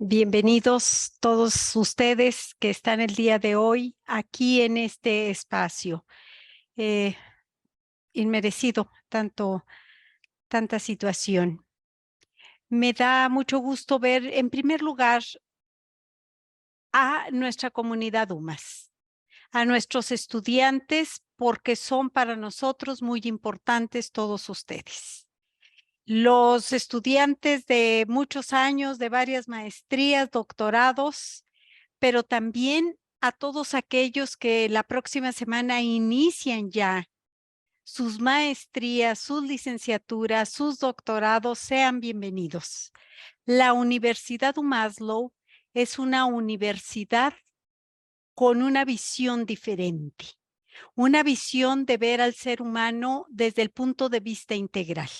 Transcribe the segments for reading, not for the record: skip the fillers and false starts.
Bienvenidos todos ustedes que están el día de hoy aquí en este espacio. Eh, Inmerecido tanta situación. Me da mucho gusto ver en primer lugar a nuestra comunidad UMAS, a nuestros estudiantes, porque son para nosotros muy importantes todos ustedes. Los estudiantes de muchos años, de varias maestrías, doctorados, pero también a todos aquellos que la próxima semana inician ya sus maestrías, sus licenciaturas, sus doctorados, sean bienvenidos. La Universidad UMASLO es una universidad con una visión diferente, una visión de ver al ser humano desde el punto de vista integral.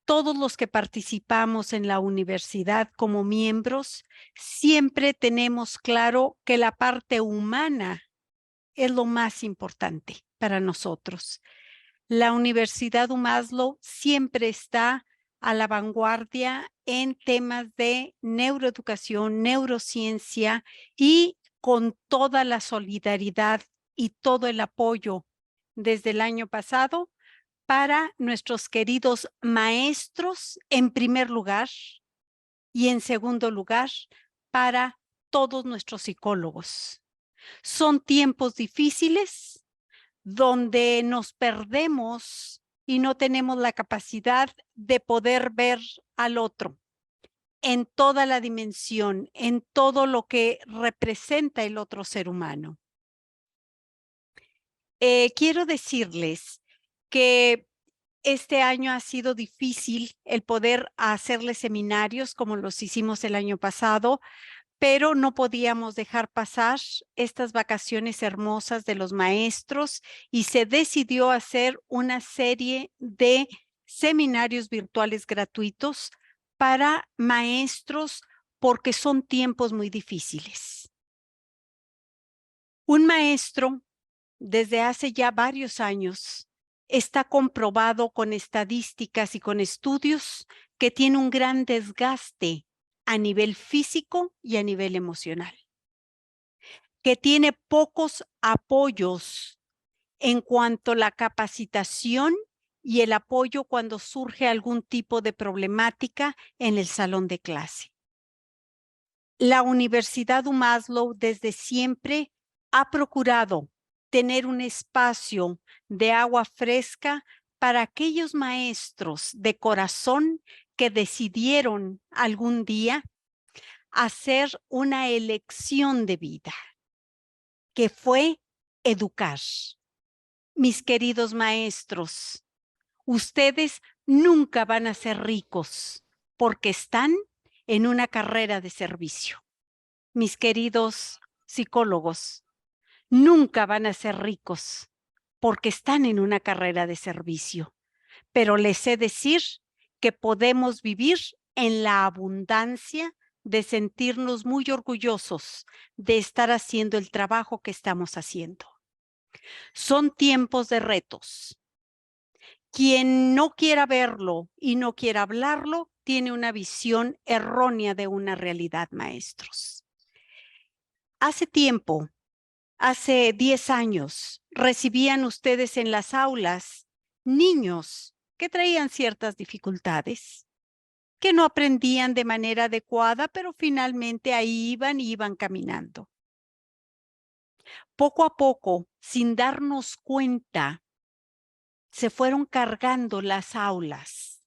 Todos los que participamos en la universidad como miembros, siempre tenemos claro que la parte humana es lo más importante para nosotros. La Universidad UMASLO siempre está a la vanguardia en temas de neuroeducación, neurociencia y con toda la solidaridad y todo el apoyo desde el año pasado para nuestros queridos maestros en primer lugar y en segundo lugar para todos nuestros psicólogos. Son tiempos difíciles donde nos perdemos y no tenemos la capacidad de poder ver al otro en toda la dimensión, en todo lo que representa el otro ser humano. Quiero decirles que este año ha sido difícil el poder hacerles seminarios como los hicimos el año pasado, pero no podíamos dejar pasar estas vacaciones hermosas de los maestros y se decidió hacer una serie de seminarios virtuales gratuitos para maestros porque son tiempos muy difíciles. Un maestro, desde hace ya varios años, está comprobado con estadísticas y con estudios que tiene un gran desgaste a nivel físico y a nivel emocional, que tiene pocos apoyos en cuanto a la capacitación y el apoyo cuando surge algún tipo de problemática en el salón de clase. La Universidad UMASLO desde siempre ha procurado tener un espacio de agua fresca para aquellos maestros de corazón que decidieron algún día hacer una elección de vida, que fue educar. Mis queridos maestros, ustedes nunca van a ser ricos porque están en una carrera de servicio. Mis queridos psicólogos, nunca van a ser ricos porque están en una carrera de servicio, pero les sé decir que podemos vivir en la abundancia de sentirnos muy orgullosos de estar haciendo el trabajo que estamos haciendo. Son tiempos de retos. Quien no quiera verlo y no quiera hablarlo, tiene una visión errónea de una realidad, maestros. Hace tiempo, hace 10 años, recibían ustedes en las aulas niños que traían ciertas dificultades, que no aprendían de manera adecuada, pero finalmente ahí iban caminando. Poco a poco, sin darnos cuenta, se fueron cargando las aulas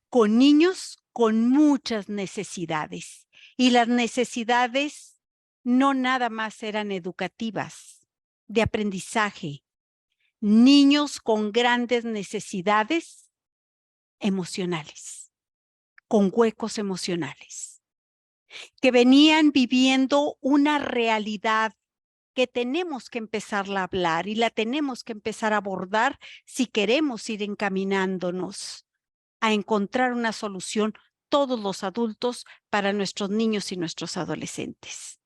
con niños con muchas necesidades. Y las necesidades no nada más eran educativas, de aprendizaje. Niños con grandes necesidades emocionales, con huecos emocionales, que venían viviendo una realidad que tenemos que empezarla a hablar y la tenemos que empezar a abordar si queremos ir encaminándonos a encontrar una solución todos los adultos para nuestros niños y nuestros adolescentes.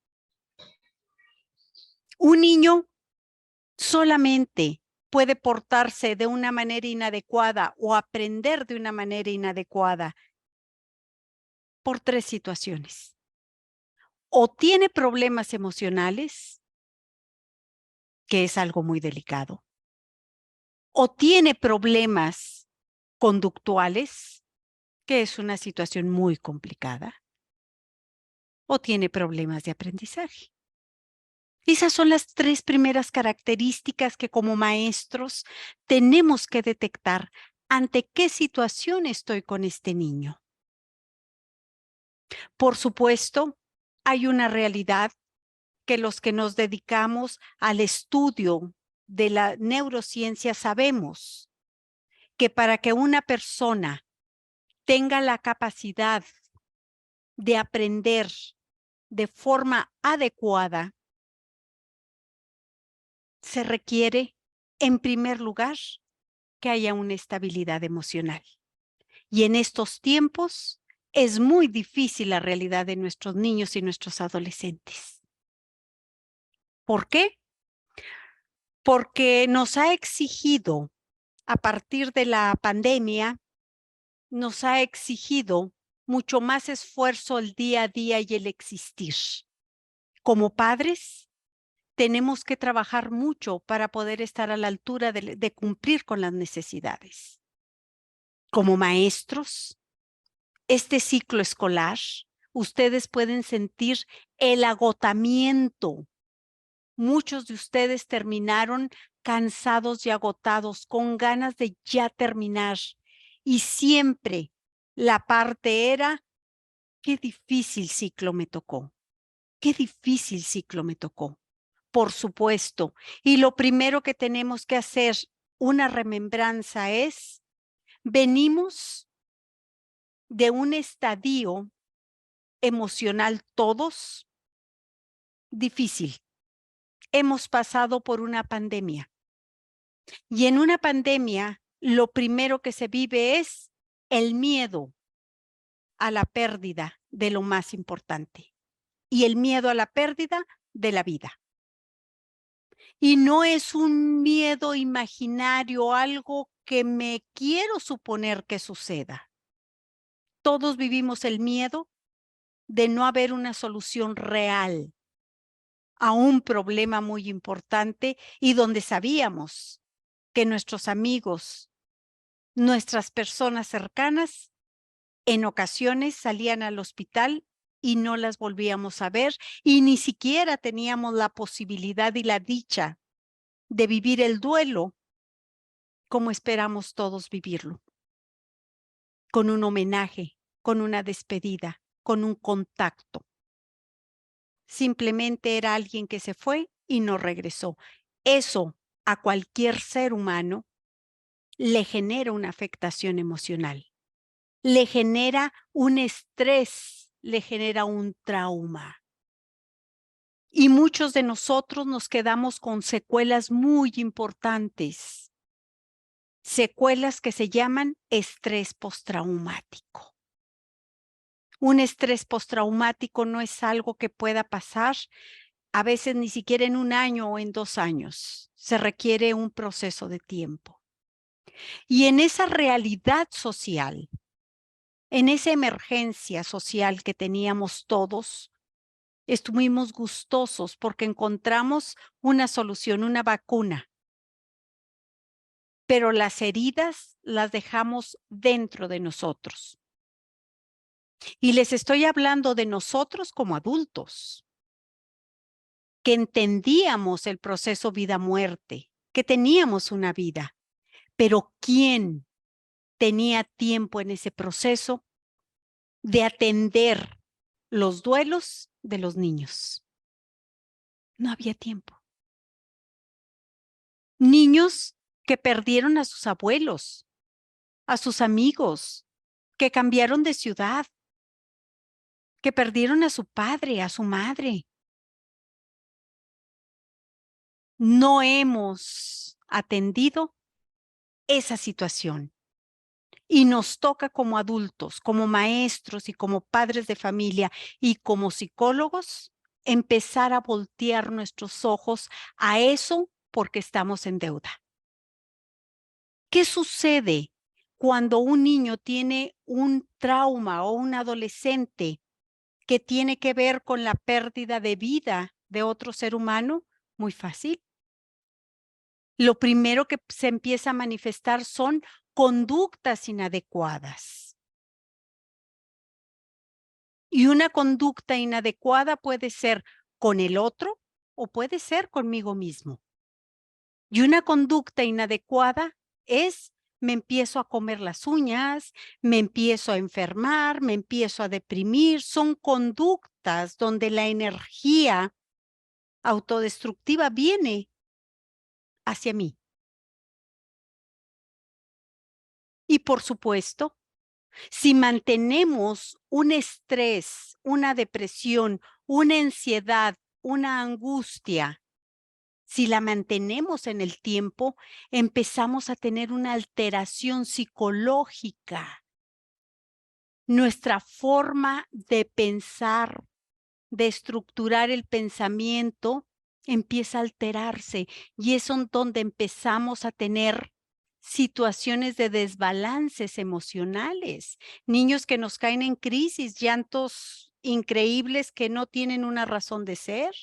Un niño solamente puede portarse de una manera inadecuada o aprender de una manera inadecuada por 3 situaciones. o tiene problemas emocionales, que es algo muy delicado, o tiene problemas conductuales, que es una situación muy complicada, o tiene problemas de aprendizaje. Esas son las 3 primeras características que como maestros tenemos que detectar ante qué situación estoy con este niño. Por supuesto, hay una realidad que los que nos dedicamos al estudio de la neurociencia sabemos que para que una persona tenga la capacidad de aprender de forma adecuada, se requiere, en primer lugar, que haya una estabilidad emocional. Y en estos tiempos es muy difícil la realidad de nuestros niños y nuestros adolescentes. ¿Por qué? Porque nos ha exigido, a partir de la pandemia, nos ha exigido mucho más esfuerzo el día a día y el existir. Como padres, tenemos que trabajar mucho para poder estar a la altura de cumplir con las necesidades. Como maestros, este ciclo escolar, ustedes pueden sentir el agotamiento. Muchos de ustedes terminaron cansados y agotados, con ganas de ya terminar. Y siempre la parte era, qué difícil ciclo me tocó, qué difícil ciclo me tocó. Por supuesto. Y lo primero que tenemos que hacer, una remembranza es, venimos de un estadio emocional todos difícil. Hemos pasado por una pandemia. Y en una pandemia, lo primero que se vive es el miedo a la pérdida de lo más importante y el miedo a la pérdida de la vida. Y no es un miedo imaginario, algo que me quiero suponer que suceda. Todos vivimos el miedo de no haber una solución real a un problema muy importante y donde sabíamos que nuestros amigos, nuestras personas cercanas, en ocasiones salían al hospital y no las volvíamos a ver y ni siquiera teníamos la posibilidad y la dicha de vivir el duelo como esperamos todos vivirlo, con un homenaje, con una despedida, con un contacto. Simplemente era alguien que se fue y no regresó. Eso a cualquier ser humano le genera una afectación emocional, le genera un estrés, le genera un trauma. Y muchos de nosotros nos quedamos con secuelas muy importantes, secuelas que se llaman estrés postraumático. Un estrés postraumático no es algo que pueda pasar a veces ni siquiera en 1 año o en 2 años. Se requiere un proceso de tiempo. Y en esa realidad social, en esa emergencia social que teníamos todos, estuvimos gustosos porque encontramos una solución, una vacuna. Pero las heridas las dejamos dentro de nosotros. Y les estoy hablando de nosotros como adultos, que entendíamos el proceso vida-muerte, que teníamos una vida, pero ¿quién tenía tiempo en ese proceso de atender los duelos de los niños? No había tiempo. Niños que perdieron a sus abuelos, a sus amigos, que cambiaron de ciudad, que perdieron a su padre, a su madre. No hemos atendido esa situación. Y nos toca como adultos, como maestros y como padres de familia y como psicólogos, empezar a voltear nuestros ojos a eso porque estamos en deuda. ¿Qué sucede cuando un niño tiene un trauma o un adolescente que tiene que ver con la pérdida de vida de otro ser humano, muy fácil. Lo primero que se empieza a manifestar son conductas inadecuadas. Y una conducta inadecuada puede ser con el otro o puede ser conmigo mismo. Y una conducta inadecuada es, me empiezo a comer las uñas, me empiezo a enfermar, me empiezo a deprimir. Son conductas donde la energía autodestructiva viene hacia mí. Y por supuesto, si mantenemos un estrés, una depresión, una ansiedad, una angustia, si la mantenemos en el tiempo, empezamos a tener una alteración psicológica. Nuestra forma de pensar, de estructurar el pensamiento, empieza a alterarse y es donde empezamos a tener situaciones de desbalances emocionales, niños que nos caen en crisis, llantos increíbles que no tienen una razón de ser,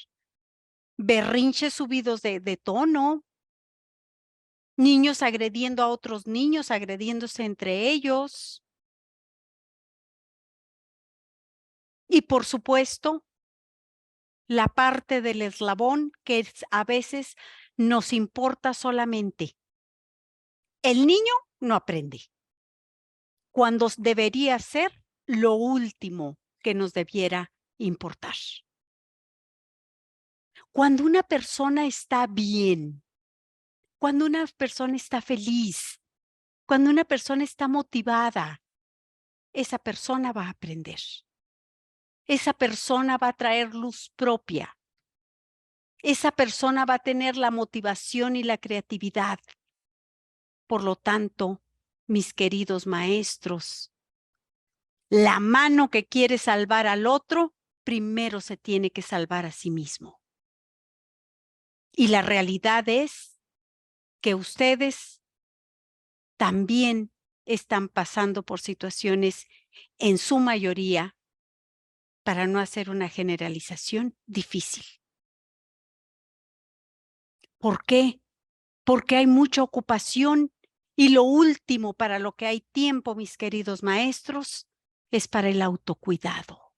berrinches subidos de tono, niños agrediendo a otros niños, agrediéndose entre ellos. Y por supuesto, la parte del eslabón que a veces nos importa solamente. El niño no aprende, cuando debería ser lo último que nos debiera importar. Cuando una persona está bien, cuando una persona está feliz, cuando una persona está motivada, esa persona va a aprender. Esa persona va a traer luz propia. Esa persona va a tener la motivación y la creatividad. Por lo tanto, mis queridos maestros, la mano que quiere salvar al otro, primero se tiene que salvar a sí mismo. Y la realidad es que ustedes también están pasando por situaciones, en su mayoría, para no hacer una generalización, difícil. ¿Por qué? Porque hay mucha ocupación y lo último para lo que hay tiempo, mis queridos maestros, es para el autocuidado.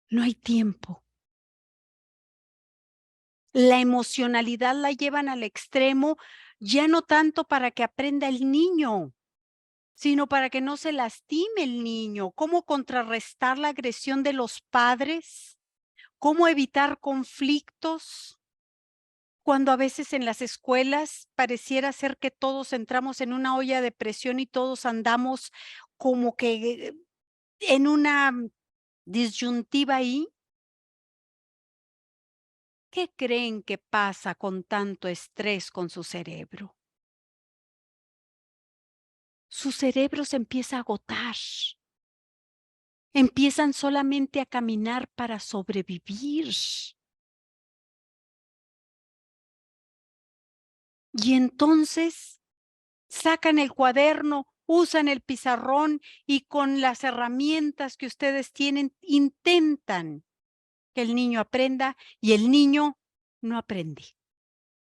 No hay tiempo. La emocionalidad la llevan al extremo, ya no tanto para que aprenda el niño, sino para que no se lastime el niño. ¿Cómo contrarrestar la agresión de los padres? ¿Cómo evitar conflictos? Cuando a veces en las escuelas pareciera ser que todos entramos en una olla de presión y todos andamos como que en una disyuntiva ahí. ¿Qué creen que pasa con tanto estrés con su cerebro? Su cerebro se empieza a agotar. Empiezan solamente a caminar para sobrevivir. Y entonces sacan el cuaderno, usan el pizarrón y con las herramientas que ustedes tienen, intentan que el niño aprenda y el niño no aprende.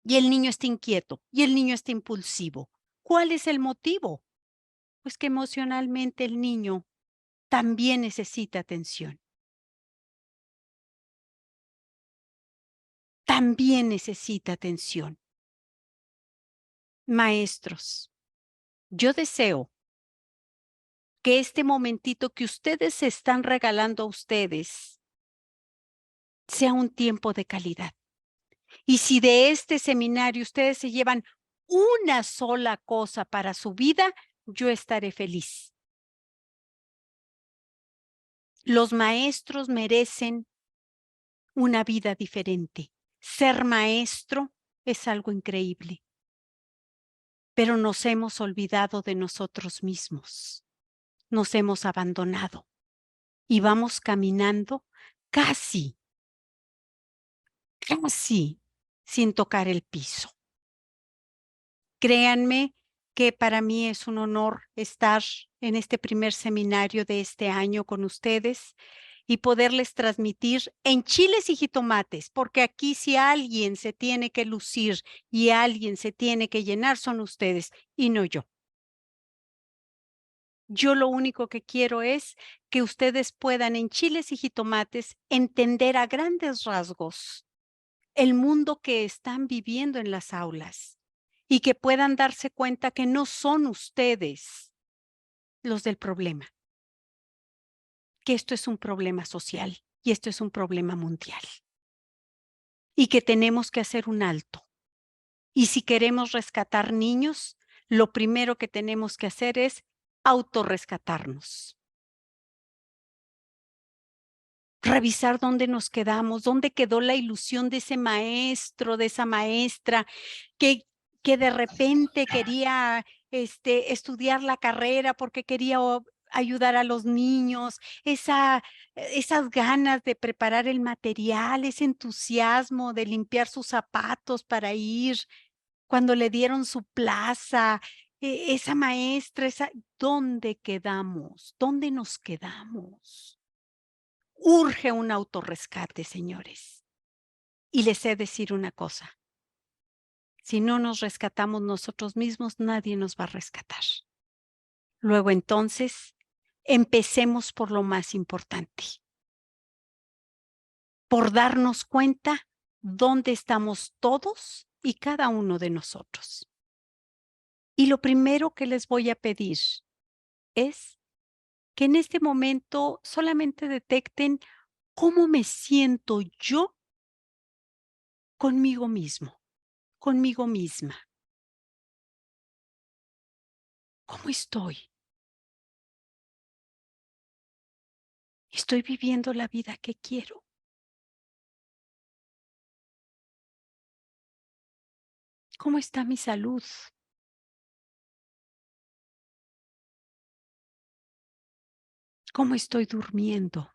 Y el niño está inquieto y el niño está impulsivo. ¿Cuál es el motivo? Pues que emocionalmente el niño también necesita atención. También necesita atención. Maestros, yo deseo que este momentito que ustedes se están regalando a ustedes sea un tiempo de calidad. Y si de este seminario ustedes se llevan una sola cosa para su vida, yo estaré feliz. Los maestros merecen una vida diferente. Ser maestro es algo increíble, pero nos hemos olvidado de nosotros mismos. Nos hemos abandonado y vamos caminando casi sin tocar el piso. Créanme que para mí es un honor estar en este primer seminario de este año con ustedes y poderles transmitir en chiles y jitomates, porque aquí si alguien se tiene que lucir y alguien se tiene que llenar son ustedes y no yo. Yo lo único que quiero es que ustedes puedan en chiles y jitomates entender a grandes rasgos el mundo que están viviendo en las aulas y que puedan darse cuenta que no son ustedes los del problema, que esto es un problema social y esto es un problema mundial y que tenemos que hacer un alto. Y si queremos rescatar niños, lo primero que tenemos que hacer es autorrescatarnos. Revisar dónde nos quedamos, dónde quedó la ilusión de ese maestro, de esa maestra, que, que de repente quería estudiar la carrera porque quería ayudar a los niños, esas ganas de preparar el material, ese entusiasmo de limpiar sus zapatos para ir, cuando le dieron su plaza, esa maestra, ¿dónde quedamos? ¿Dónde nos quedamos? Urge un autorrescate, señores. Y les he de decir una cosa, si no nos rescatamos nosotros mismos, nadie nos va a rescatar. Luego entonces, empecemos por lo más importante, por darnos cuenta dónde estamos todos y cada uno de nosotros. Y lo primero que les voy a pedir es que en este momento solamente detecten cómo me siento yo conmigo mismo, conmigo misma. ¿Cómo estoy? ¿Estoy viviendo la vida que quiero? ¿Cómo está mi salud? ¿Cómo estoy durmiendo?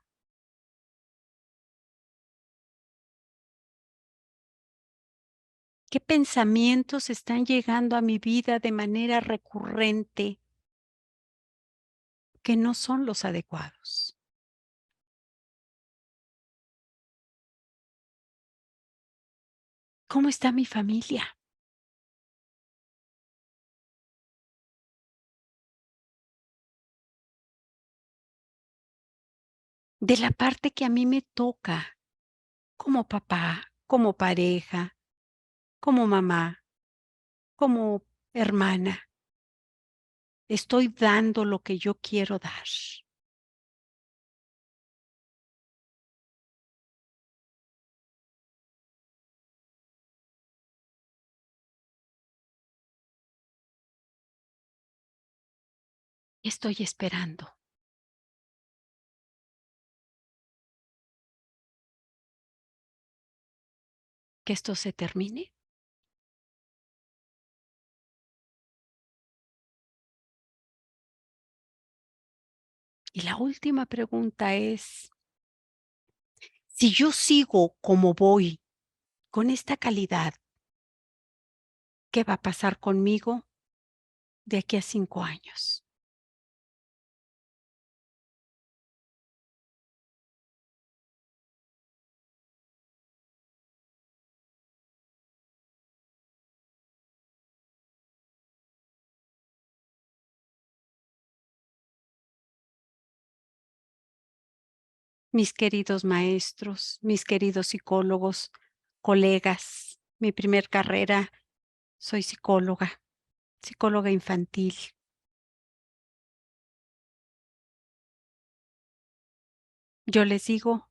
¿Qué pensamientos están llegando a mi vida de manera recurrente que no son los adecuados? ¿Cómo está mi familia? De la parte que a mí me toca, como papá, como pareja, como mamá, como hermana. Estoy dando lo que yo quiero dar. Estoy esperando que esto se termine. Y la última pregunta es, si yo sigo como voy, con esta calidad, ¿qué va a pasar conmigo de aquí a 5 años? Mis queridos maestros, mis queridos psicólogos, colegas, mi primer carrera, soy psicóloga, psicóloga infantil. Yo les digo,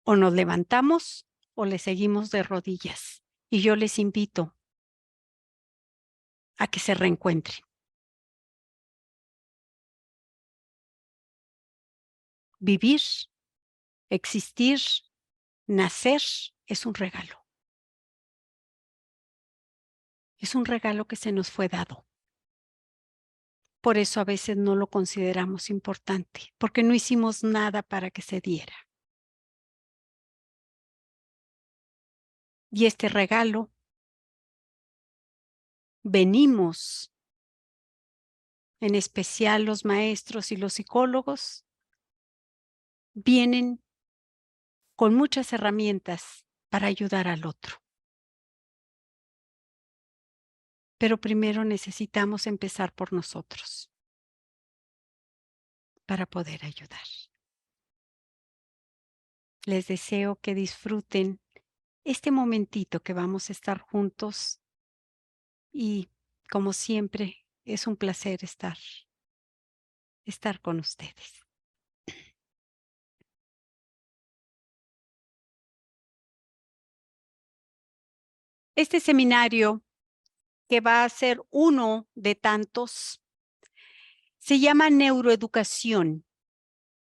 o nos levantamos o le seguimos de rodillas. Y yo les invito a que se reencuentren. Vivir, existir, nacer es un regalo. Es un regalo que se nos fue dado. Por eso a veces no lo consideramos importante, porque no hicimos nada para que se diera. Y este regalo venimos, en especial los maestros y los psicólogos, vienen con muchas herramientas para ayudar al otro. Pero primero necesitamos empezar por nosotros para poder ayudar. Les deseo que disfruten este momentito que vamos a estar juntos y, como siempre, es un placer estar con ustedes. Este seminario, que va a ser uno de tantos, se llama Neuroeducación,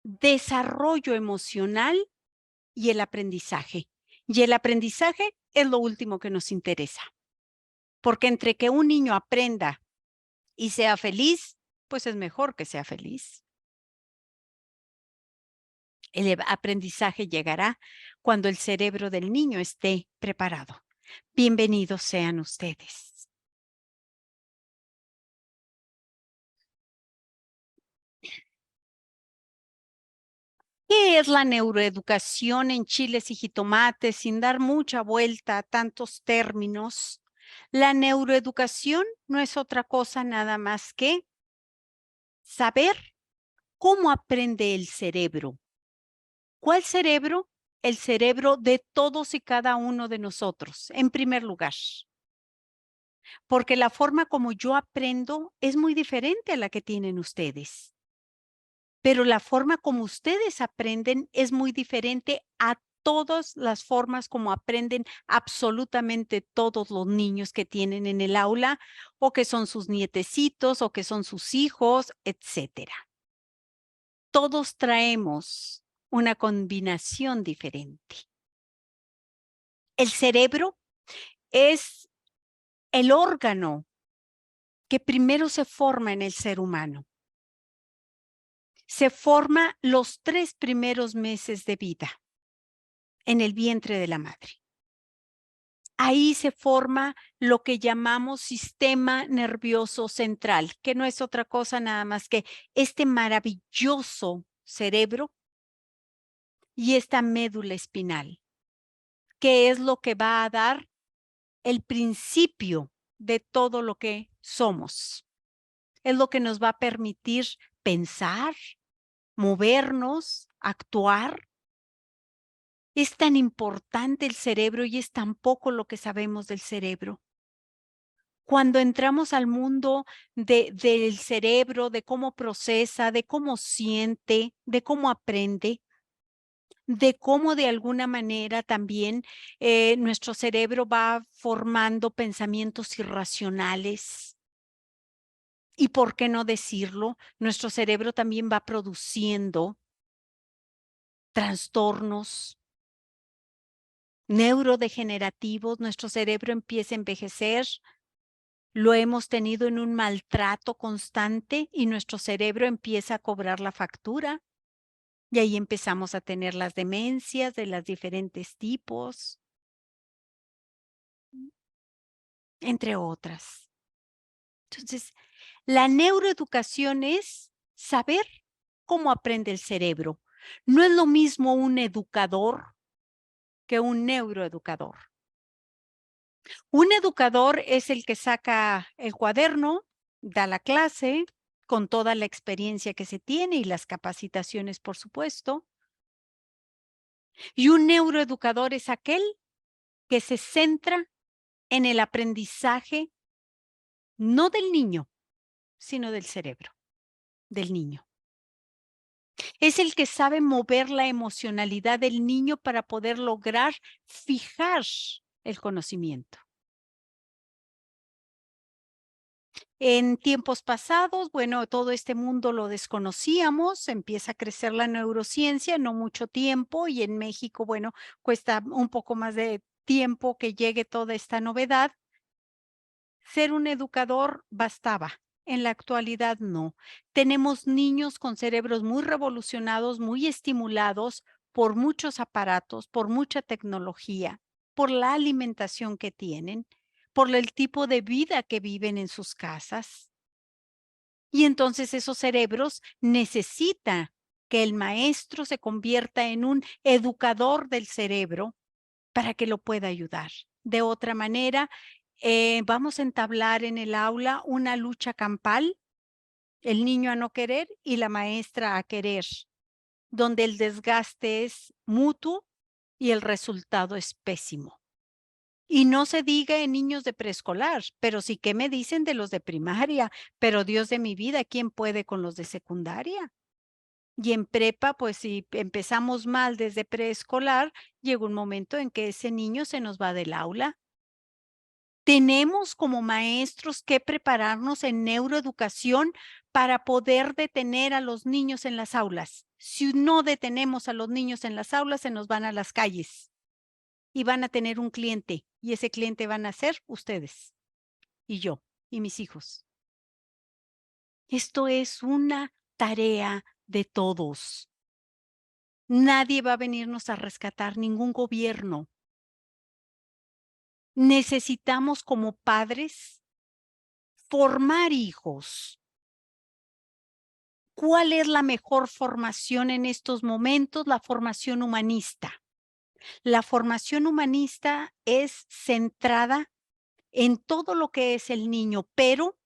Desarrollo Emocional y el Aprendizaje. Y el aprendizaje es lo último que nos interesa, porque entre que un niño aprenda y sea feliz, pues es mejor que sea feliz. El aprendizaje llegará cuando el cerebro del niño esté preparado. Bienvenidos sean ustedes. ¿Qué es la neuroeducación en chiles y jitomates? Sin dar mucha vuelta a tantos términos, la neuroeducación no es otra cosa nada más que saber cómo aprende el cerebro. ¿Cuál cerebro? El cerebro de todos y cada uno de nosotros, en primer lugar. Porque la forma como yo aprendo es muy diferente a la que tienen ustedes. Pero la forma como ustedes aprenden es muy diferente a todas las formas como aprenden absolutamente todos los niños que tienen en el aula, o que son sus nietecitos, o que son sus hijos, etcétera. Todos traemos una combinación diferente. El cerebro es el órgano que primero se forma en el ser humano. Se forma los 3 primeros meses de vida en el vientre de la madre. Ahí se forma lo que llamamos sistema nervioso central, que no es otra cosa nada más que este maravilloso cerebro y esta médula espinal, que es lo que va a dar el principio de todo lo que somos. Es lo que nos va a permitir pensar, movernos, actuar. Es tan importante el cerebro y es tan poco lo que sabemos del cerebro. Cuando entramos al mundo del cerebro, de cómo procesa, de cómo siente, de cómo aprende, de cómo de alguna manera también nuestro cerebro va formando pensamientos irracionales. Y por qué no decirlo, nuestro cerebro también va produciendo trastornos neurodegenerativos, nuestro cerebro empieza a envejecer, lo hemos tenido en un maltrato constante y nuestro cerebro empieza a cobrar la factura. Y ahí empezamos a tener las demencias de los diferentes tipos, entre otras. Entonces, la neuroeducación es saber cómo aprende el cerebro. No es lo mismo un educador que un neuroeducador. Un educador es el que saca el cuaderno, da la clase con toda la experiencia que se tiene y las capacitaciones, por supuesto. Y un neuroeducador es aquel que se centra en el aprendizaje, no del niño, sino del cerebro del niño. Es el que sabe mover la emocionalidad del niño para poder lograr fijar el conocimiento. En tiempos pasados, bueno, todo este mundo lo desconocíamos, empieza a crecer la neurociencia, no mucho tiempo, y en México, bueno, cuesta un poco más de tiempo que llegue toda esta novedad. Ser un educador bastaba. En la actualidad no. Tenemos niños con cerebros muy revolucionados, muy estimulados por muchos aparatos, por mucha tecnología, por la alimentación que tienen, por el tipo de vida que viven en sus casas. Y entonces esos cerebros necesitan que el maestro se convierta en un educador del cerebro para que lo pueda ayudar. De otra manera, vamos a entablar en el aula una lucha campal, el niño a no querer y la maestra a querer, donde el desgaste es mutuo y el resultado es pésimo. Y no se diga en niños de preescolar, pero sí que me dicen de los de primaria, pero Dios de mi vida, ¿quién puede con los de secundaria? Y en prepa, pues si empezamos mal desde preescolar, llega un momento en que ese niño se nos va del aula. Tenemos como maestros que prepararnos en neuroeducación para poder detener a los niños en las aulas. Si no detenemos a los niños en las aulas, se nos van a las calles y van a tener un cliente, y ese cliente van a ser ustedes y yo y mis hijos. Esto es una tarea de todos. Nadie va a venirnos a rescatar, ningún gobierno. Necesitamos como padres formar hijos. ¿Cuál es la mejor formación en estos momentos? La formación humanista. La formación humanista es centrada en todo lo que es el niño, pero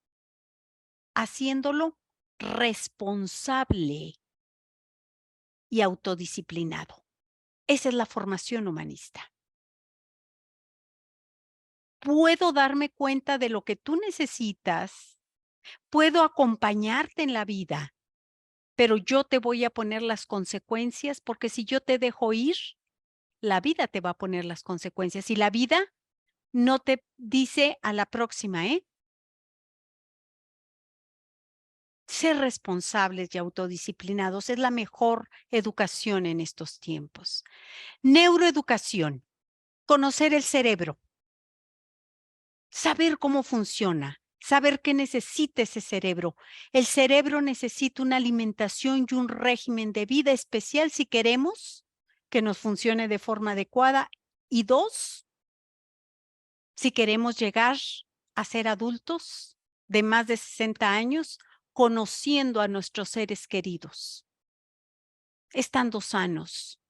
haciéndolo responsable y autodisciplinado. Esa es la formación humanista. Puedo darme cuenta de lo que tú necesitas, puedo acompañarte en la vida, pero yo te voy a poner las consecuencias, porque si yo te dejo ir, la vida te va a poner las consecuencias y la vida no te dice a la próxima, ¿eh? Ser responsables y autodisciplinados es la mejor educación en estos tiempos. Neuroeducación, conocer el cerebro, saber cómo funciona, saber qué necesita ese cerebro. El cerebro necesita una alimentación y un régimen de vida especial si queremos que nos funcione de forma adecuada. Y dos, si queremos llegar a ser adultos de más de 60 años, conociendo a nuestros seres queridos, estando sanos,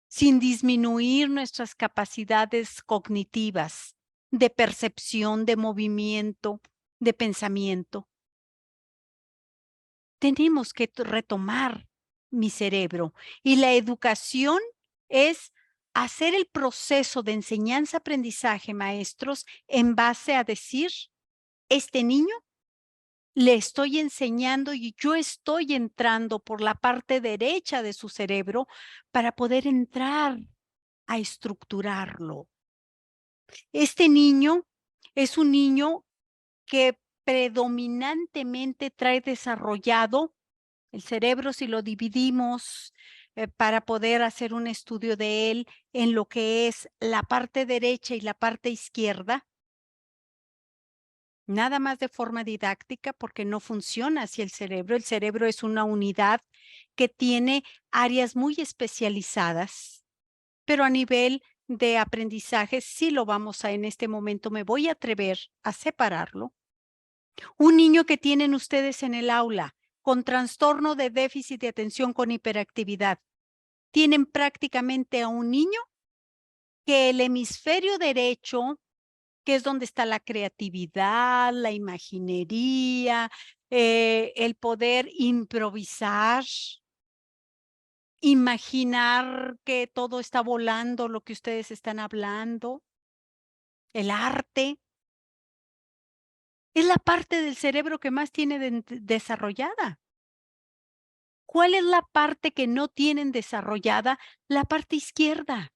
sin disminuir nuestras capacidades cognitivas, de percepción, de movimiento, de pensamiento. Tenemos que retomar mi cerebro y la educación es hacer el proceso de enseñanza-aprendizaje, maestros, en base a decir, este niño le estoy enseñando y yo estoy entrando por la parte derecha de su cerebro para poder entrar a estructurarlo. Este niño es un niño que predominantemente trae desarrollado el cerebro, si lo dividimos para poder hacer un estudio de él en lo que es la parte derecha y la parte izquierda, nada más de forma didáctica, porque no funciona así el cerebro. El cerebro es una unidad que tiene áreas muy especializadas, pero a nivel de aprendizaje sí lo vamos a, en este momento me voy a atrever a separarlo. Un niño que tienen ustedes en el aula con trastorno de déficit de atención con hiperactividad, tienen prácticamente a un niño que el hemisferio derecho, que es donde está la creatividad, la imaginería, el poder improvisar, imaginar que todo está volando, lo que ustedes están hablando, el arte, es la parte del cerebro que más tiene desarrollada. ¿Cuál es la parte que no tienen desarrollada? La parte izquierda,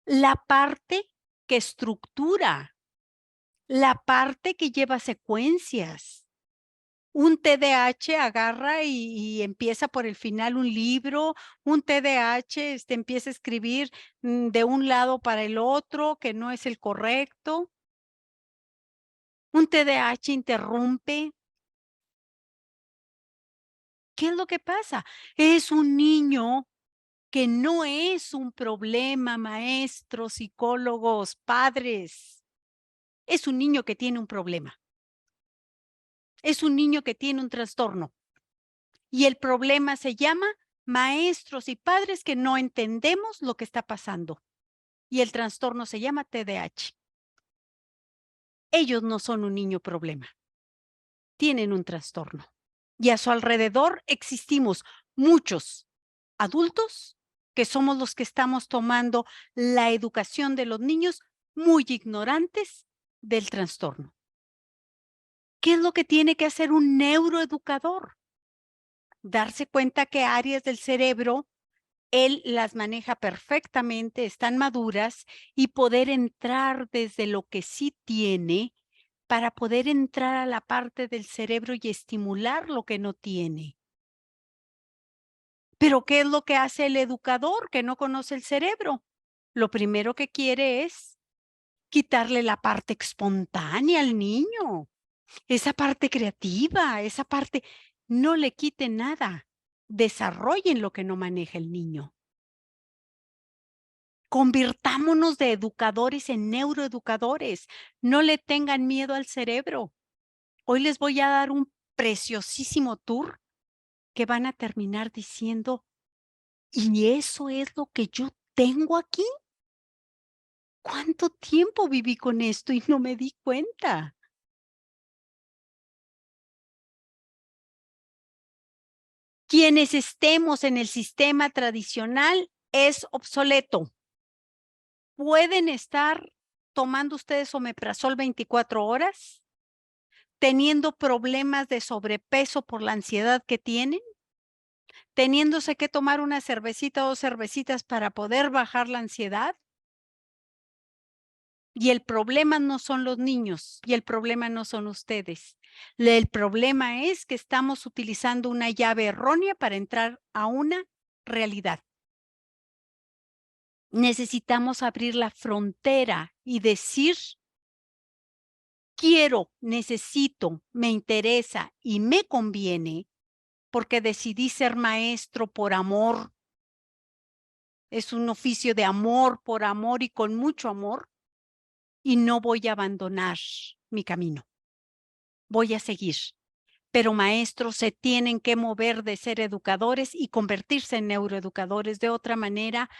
la parte que estructura, la parte que lleva secuencias. Un TDAH agarra y empieza por el final un libro, un TDAH empieza a escribir de un lado para el otro, que no es el correcto. Un TDAH interrumpe. ¿Qué es lo que pasa? Es un niño que no es un problema, maestros, psicólogos, padres. es un niño que tiene un problema. Es un niño que tiene un trastorno. Y el problema se llama maestros y padres que no entendemos lo que está pasando. Y el trastorno se llama TDAH. Ellos no son un niño problema. Tienen un trastorno. Y a su alrededor existimos muchos adultos que somos los que estamos tomando la educación de los niños muy ignorantes del trastorno. ¿Qué es lo que tiene que hacer un neuroeducador? Darse cuenta que áreas del cerebro él las maneja perfectamente, están maduras y poder entrar desde lo que sí tiene para poder entrar a la parte del cerebro y estimular lo que no tiene. Pero ¿qué es lo que hace el educador que no conoce el cerebro? Lo primero que quiere es quitarle la parte espontánea al niño, esa parte creativa, esa parte, no le quite nada, desarrollen lo que no maneja el niño. Convirtámonos de educadores en neuroeducadores. No le tengan miedo al cerebro. Hoy les voy a dar un preciosísimo tour que van a terminar diciendo, ¿y eso es lo que yo tengo aquí? ¿Cuánto tiempo viví con esto y no me di cuenta? Quienes estemos en el sistema tradicional es obsoleto. Pueden estar tomando ustedes omeprazol 24 horas, teniendo problemas de sobrepeso por la ansiedad que tienen, teniéndose que tomar una cervecita o 2 cervecitas para poder bajar la ansiedad. Y el problema no son los niños y el problema no son ustedes. El problema es que estamos utilizando una llave errónea para entrar a una realidad. Necesitamos abrir la frontera y decir, quiero, necesito, me interesa y me conviene porque decidí ser maestro por amor. Es un oficio de amor, por amor y con mucho amor. Y no voy a abandonar mi camino. Voy a seguir. Pero maestros se tienen que mover de ser educadores y convertirse en neuroeducadores. De otra manera,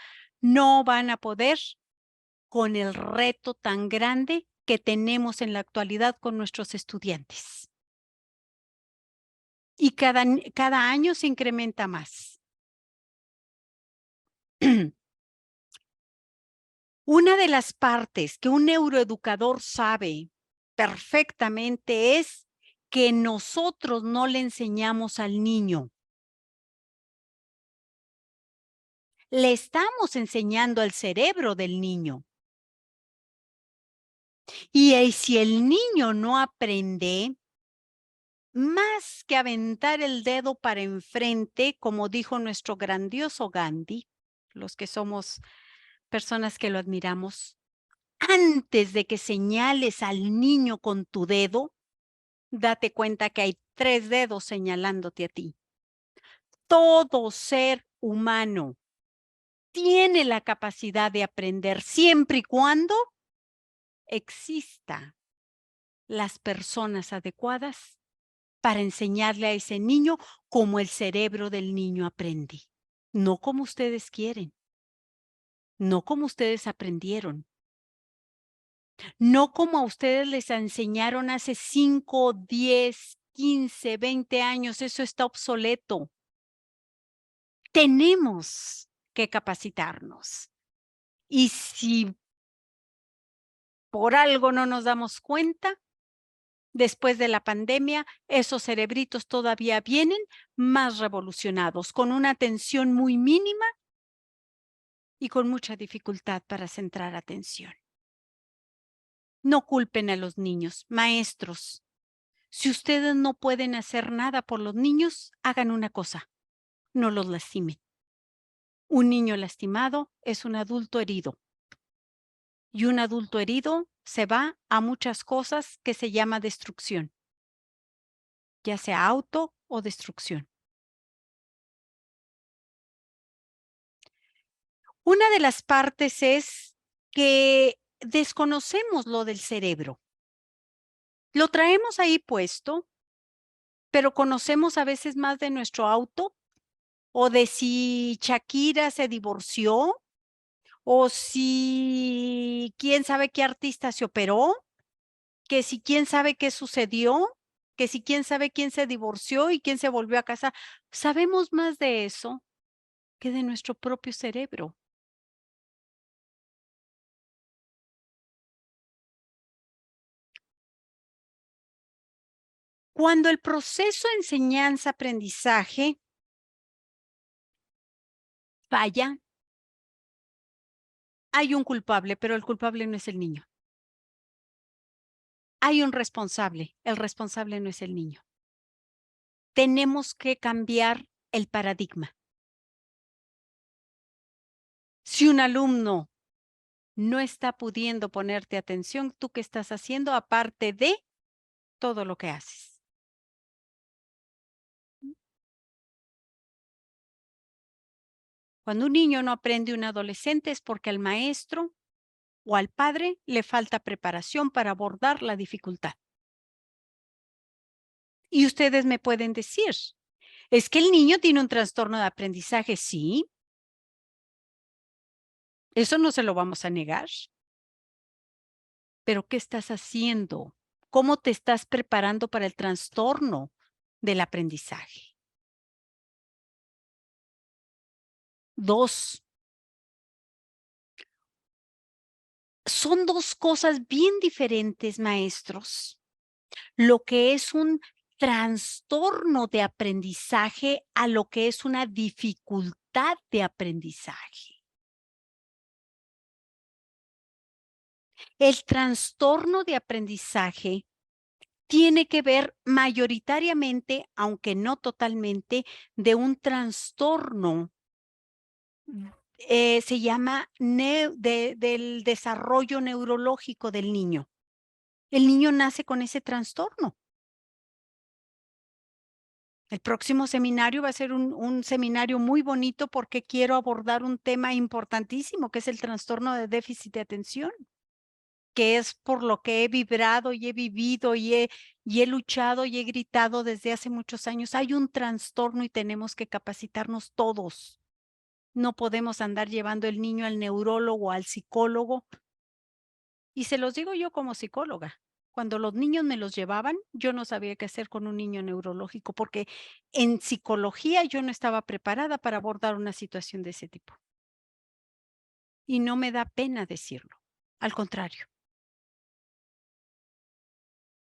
no van a poder con el reto tan grande que tenemos en la actualidad con nuestros estudiantes. Y cada año se incrementa más. Una de las partes que un neuroeducador sabe perfectamente es que nosotros no le enseñamos al niño. Le estamos enseñando al cerebro del niño. Y si el niño no aprende, más que aventar el dedo para enfrente, como dijo nuestro grandioso Gandhi, los que somos personas que lo admiramos, antes de que señales al niño con tu dedo, date cuenta que hay 3 dedos señalándote a ti. Todo ser humano tiene la capacidad de aprender siempre y cuando exista las personas adecuadas para enseñarle a ese niño cómo el cerebro del niño aprende. No como ustedes quieren, no como ustedes aprendieron, no como a ustedes les enseñaron hace 5, 10, 15, 20 años. Eso está obsoleto. Tenemos que capacitarnos. Y si por algo no nos damos cuenta, después de la pandemia, esos cerebritos todavía vienen más revolucionados, con una atención muy mínima y con mucha dificultad para centrar atención. No culpen a los niños, maestros. Si ustedes no pueden hacer nada por los niños, hagan una cosa, no los lastimen. Un niño lastimado es un adulto herido. Y un adulto herido se va a muchas cosas que se llama destrucción, ya sea auto o destrucción. Una de las partes es que desconocemos lo del cerebro. Lo traemos ahí puesto, pero conocemos a veces más de nuestro auto o de si Shakira se divorció o si quién sabe qué artista se operó, que si quién sabe qué sucedió, que si quién sabe quién se divorció y quién se volvió a casar. Sabemos más de eso que de nuestro propio cerebro. Cuando el proceso de enseñanza-aprendizaje falla, hay un culpable, pero el culpable no es el niño. Hay un responsable, el responsable no es el niño. Tenemos que cambiar el paradigma. Si un alumno no está pudiendo ponerte atención, ¿tú qué estás haciendo aparte de todo lo que haces? Cuando un niño no aprende, un adolescente, es porque al maestro o al padre le falta preparación para abordar la dificultad. Y ustedes me pueden decir, es que el niño tiene un trastorno de aprendizaje, sí, eso no se lo vamos a negar, pero ¿qué estás haciendo? ¿Cómo te estás preparando para el trastorno del aprendizaje? 2, son 2 cosas bien diferentes, maestros. Lo que es un trastorno de aprendizaje a lo que es una dificultad de aprendizaje. El trastorno de aprendizaje tiene que ver mayoritariamente, aunque no totalmente, de un trastorno, se llama del desarrollo neurológico del niño. El niño nace con ese trastorno. El próximo seminario va a ser un seminario muy bonito porque quiero abordar un tema importantísimo, que es el trastorno de déficit de atención, que es por lo que he vibrado y he vivido y he luchado y he gritado desde hace muchos años. Hay un trastorno y tenemos que capacitarnos todos. No podemos andar llevando el niño al neurólogo o al psicólogo. Y se los digo yo como psicóloga. Cuando los niños me los llevaban, yo no sabía qué hacer con un niño neurológico, porque en psicología yo no estaba preparada para abordar una situación de ese tipo. Y no me da pena decirlo. Al contrario,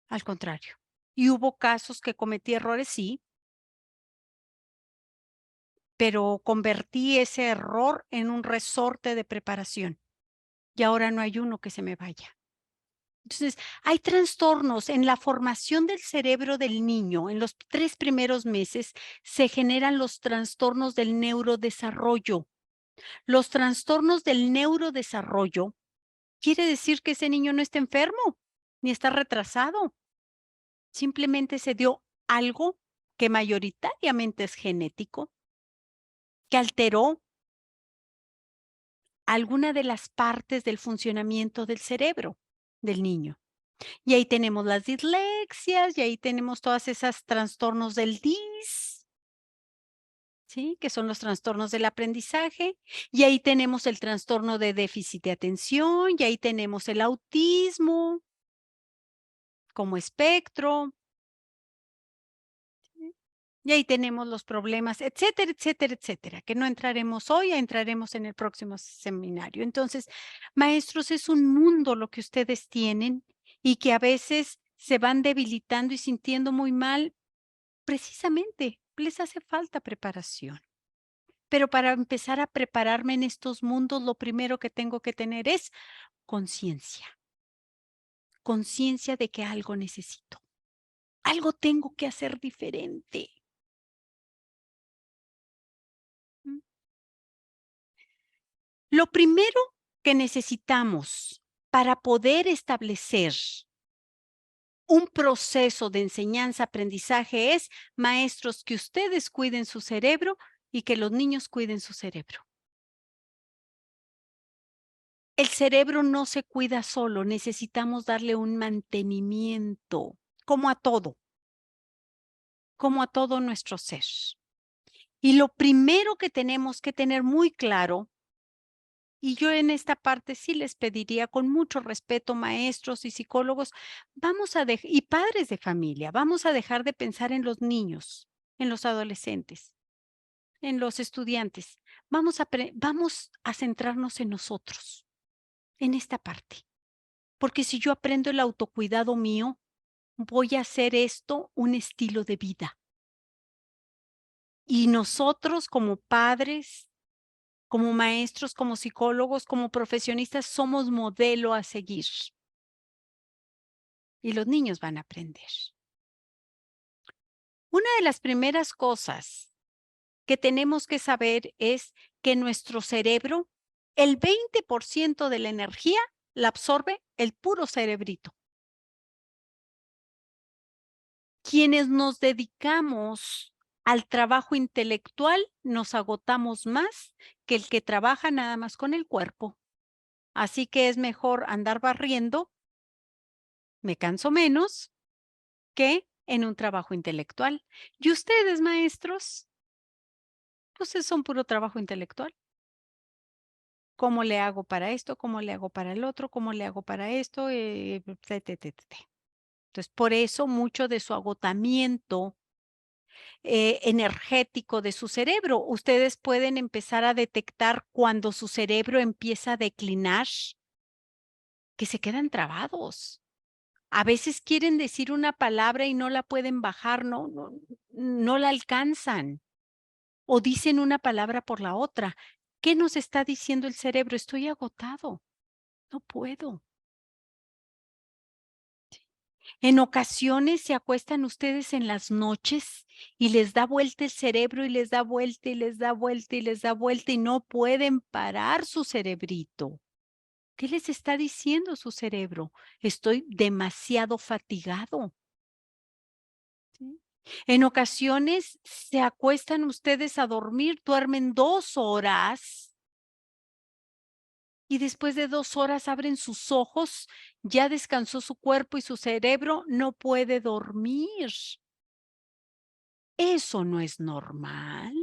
al contrario. Y hubo casos que cometí errores, sí, pero convertí ese error en un resorte de preparación. Y ahora no hay uno que se me vaya. Entonces, hay trastornos en la formación del cerebro del niño. En los 3 primeros meses se generan los trastornos del neurodesarrollo. Los trastornos del neurodesarrollo quiere decir que ese niño no está enfermo, ni está retrasado. Simplemente se dio algo que mayoritariamente es genético, que alteró alguna de las partes del funcionamiento del cerebro del niño. Y ahí tenemos las dislexias, y ahí tenemos todas esas trastornos del DIS, ¿sí? Que son los trastornos del aprendizaje, y ahí tenemos el trastorno de déficit de atención, y ahí tenemos el autismo como espectro, ¿sí? Y ahí tenemos los problemas, etcétera, etcétera, etcétera, que no entraremos hoy, entraremos en el próximo seminario. Entonces, maestros, es un mundo lo que ustedes tienen y que a veces se van debilitando y sintiendo muy mal. Precisamente, les hace falta preparación. Pero para empezar a prepararme en estos mundos, lo primero que tengo que tener es conciencia. Conciencia de que algo necesito. Algo tengo que hacer diferente. ¿Mm? Lo primero que necesitamos para poder establecer un proceso de enseñanza-aprendizaje es, maestros, que ustedes cuiden su cerebro y que los niños cuiden su cerebro. El cerebro no se cuida solo, necesitamos darle un mantenimiento. como a todo nuestro ser. Y lo primero que tenemos que tener muy claro, y yo en esta parte sí les pediría con mucho respeto, maestros y psicólogos, y padres de familia, vamos a dejar de pensar en los niños, en los adolescentes, en los estudiantes. Vamos a centrarnos en nosotros, en esta parte. Porque si yo aprendo el autocuidado mío, voy a hacer esto un estilo de vida. Y nosotros como padres, como maestros, como psicólogos, como profesionistas, somos modelo a seguir. Y los niños van a aprender. Una de las primeras cosas que tenemos que saber es que nuestro cerebro, el 20% de la energía la absorbe el puro cerebrito. Quienes nos dedicamos al trabajo intelectual, nos agotamos más que el que trabaja nada más con el cuerpo. Así que es mejor andar barriendo, me canso menos, que en un trabajo intelectual. ¿Y ustedes, maestros? Pues son puro trabajo intelectual. ¿Cómo le hago para esto? ¿Cómo le hago para el otro? ¿Cómo le hago para esto? Entonces, por eso mucho de su agotamiento energético de su cerebro. Ustedes pueden empezar a detectar cuando su cerebro empieza a declinar, que se quedan trabados. A veces quieren decir una palabra y no la pueden bajar, no la alcanzan. O dicen una palabra por la otra. ¿Qué nos está diciendo el cerebro? Estoy agotado, no puedo. En ocasiones se acuestan ustedes en las noches y les da vuelta el cerebro y les da vuelta y les da vuelta y les da vuelta y no pueden parar su cerebrito. ¿Qué les está diciendo su cerebro? Estoy demasiado fatigado. ¿Sí? En ocasiones se acuestan ustedes a dormir, duermen 2 horas y después de 2 horas abren sus ojos, ya descansó su cuerpo y su cerebro no puede dormir. Eso no es normal,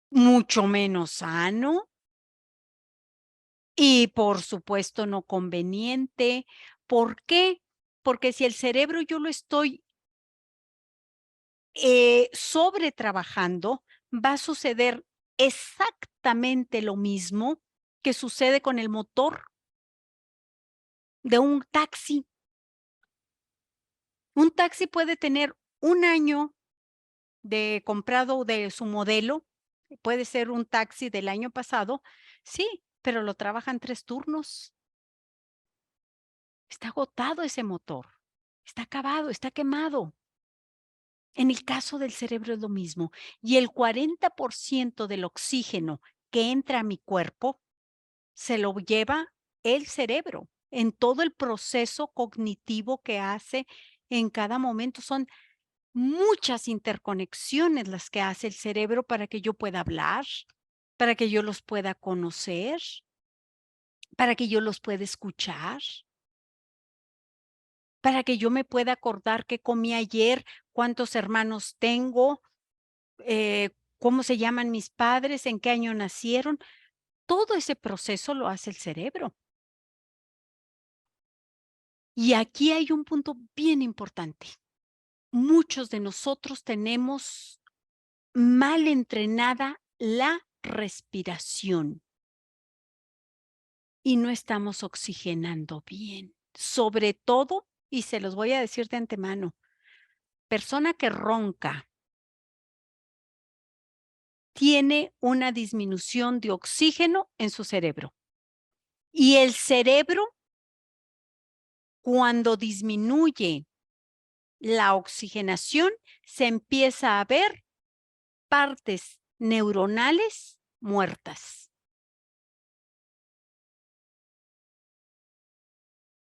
mucho menos sano y, por supuesto, no conveniente. ¿Por qué? Porque si el cerebro yo lo estoy sobretrabajando, va a suceder exactamente lo mismo que sucede con el motor de un taxi. Un taxi puede tener 1 año de comprado de su modelo, puede ser un taxi del año pasado, sí, pero lo trabajan 3 turnos. Está agotado ese motor, está acabado, está quemado. En el caso del cerebro es lo mismo, y el 40% del oxígeno que entra a mi cuerpo se lo lleva el cerebro en todo el proceso cognitivo que hace en cada momento. Son muchas interconexiones las que hace el cerebro para que yo pueda hablar, para que yo los pueda conocer, para que yo los pueda escuchar, para que yo me pueda acordar qué comí ayer, cuántos hermanos tengo, cómo se llaman mis padres, en qué año nacieron. Todo ese proceso lo hace el cerebro. Y aquí hay un punto bien importante. Muchos de nosotros tenemos mal entrenada la respiración y no estamos oxigenando bien. Sobre todo, y se los voy a decir de antemano, persona que ronca tiene una disminución de oxígeno en su cerebro. Y el cerebro, cuando disminuye la oxigenación, se empieza a ver partes neuronales muertas.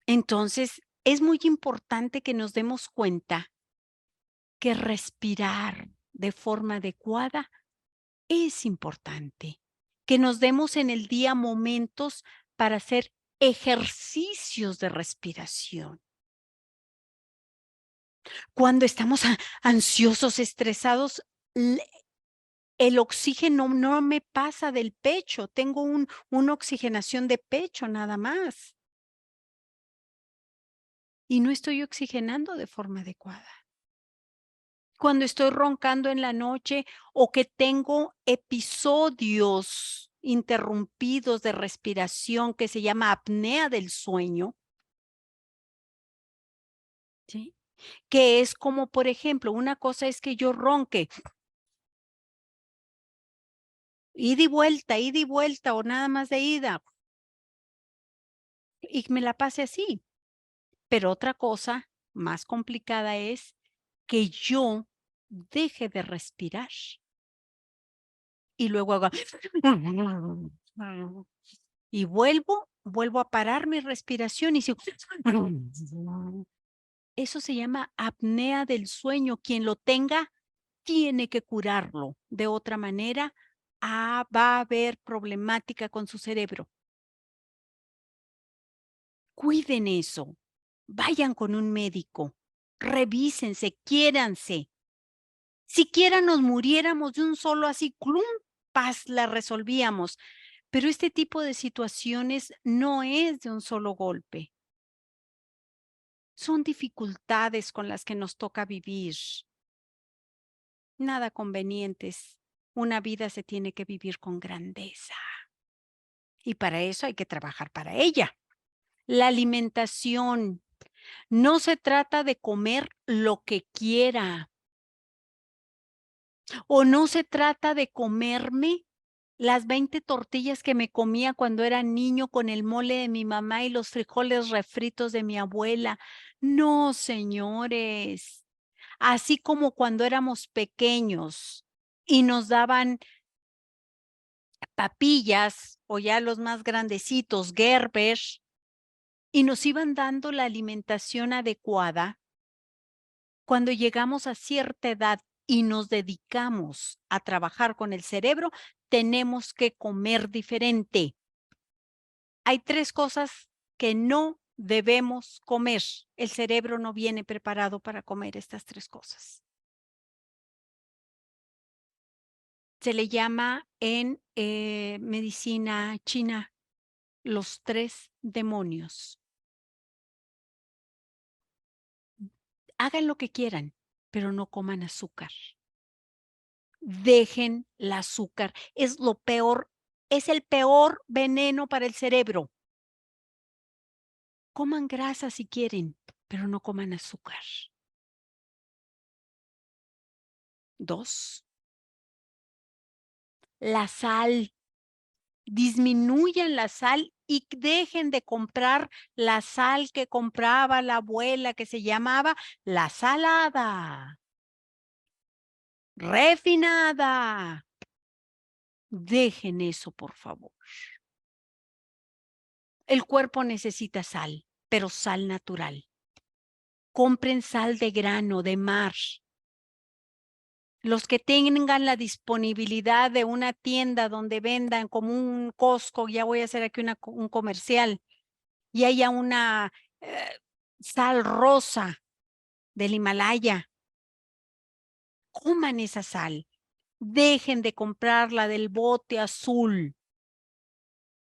Entonces, es muy importante que nos demos cuenta que respirar de forma adecuada es importante, que nos demos en el día momentos para hacer ejercicios de respiración. Cuando estamos ansiosos, estresados, el oxígeno no me pasa del pecho, tengo una oxigenación de pecho nada más y no estoy oxigenando de forma adecuada. Cuando estoy roncando en la noche o que tengo episodios interrumpidos de respiración que se llama apnea del sueño, ¿sí? Que es como, por ejemplo, una cosa es que yo ronque, ida y vuelta o nada más de ida, y me la pase así. Pero otra cosa más complicada es que yo deje de respirar y luego haga y vuelvo a parar mi respiración y sigo. Eso se llama apnea del sueño. Quien lo tenga tiene que curarlo. De otra manera, va a haber problemática con su cerebro. Cuiden eso. Vayan con un médico. Revísense, quiéranse. Siquiera nos muriéramos de un solo así, ¡clum! Paz, la resolvíamos. Pero este tipo de situaciones no es de un solo golpe. Son dificultades con las que nos toca vivir. Nada convenientes. Una vida se tiene que vivir con grandeza. Y para eso hay que trabajar para ella. La alimentación. No se trata de comer lo que quiera. O no se trata de comerme las 20 tortillas que me comía cuando era niño con el mole de mi mamá y los frijoles refritos de mi abuela. No, señores. Así como cuando éramos pequeños y nos daban papillas o ya los más grandecitos, Gerber, y nos iban dando la alimentación adecuada. Cuando llegamos a cierta edad y nos dedicamos a trabajar con el cerebro, tenemos que comer diferente. Hay 3 cosas que no debemos comer. El cerebro no viene preparado para comer estas 3 cosas. Se le llama en medicina china los 3 demonios. Hagan lo que quieran, pero no coman azúcar. Dejen el azúcar. Es lo peor, es el peor veneno para el cerebro. Coman grasa si quieren, pero no coman azúcar. 2, la sal. Disminuyan la sal y dejen de comprar la sal que compraba la abuela, que se llamaba la salada, refinada. Dejen eso, por favor. El cuerpo necesita sal, pero sal natural. Compren sal de grano, de mar. Los que tengan la disponibilidad de una tienda donde vendan como un Costco, ya voy a hacer aquí un comercial, y haya una sal rosa del Himalaya, coman esa sal. Dejen de comprarla del bote azul.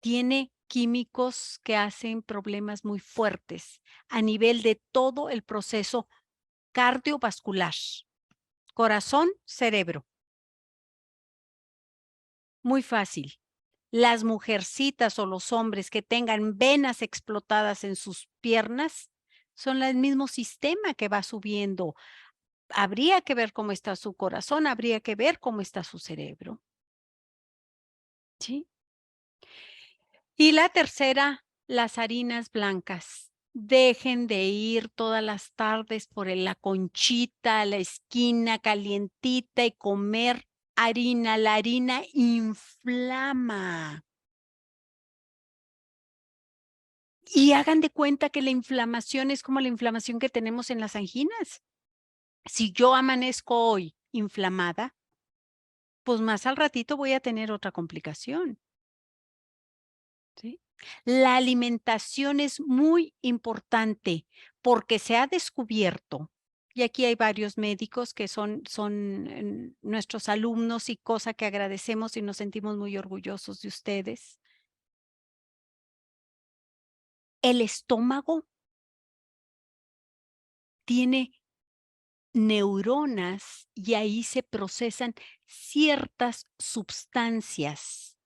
Tiene químicos que hacen problemas muy fuertes a nivel de todo el proceso cardiovascular, corazón, cerebro. Muy fácil. Las mujercitas o los hombres que tengan venas explotadas en sus piernas son el mismo sistema que va subiendo. Habría que ver cómo está su corazón, habría que ver cómo está su cerebro. ¿Sí? Y la tercera, las harinas blancas. Dejen de ir todas las tardes por la conchita a la esquina calientita y comer harina. La harina inflama. Y hagan de cuenta que la inflamación es como la inflamación que tenemos en las anginas. Si yo amanezco hoy inflamada, pues más al ratito voy a tener otra complicación. ¿Sí? La alimentación es muy importante porque se ha descubierto Y aquí hay varios médicos que son nuestros alumnos y cosa que agradecemos y nos sentimos muy orgullosos de ustedes. El estómago tiene neuronas y ahí se procesan ciertas sustancias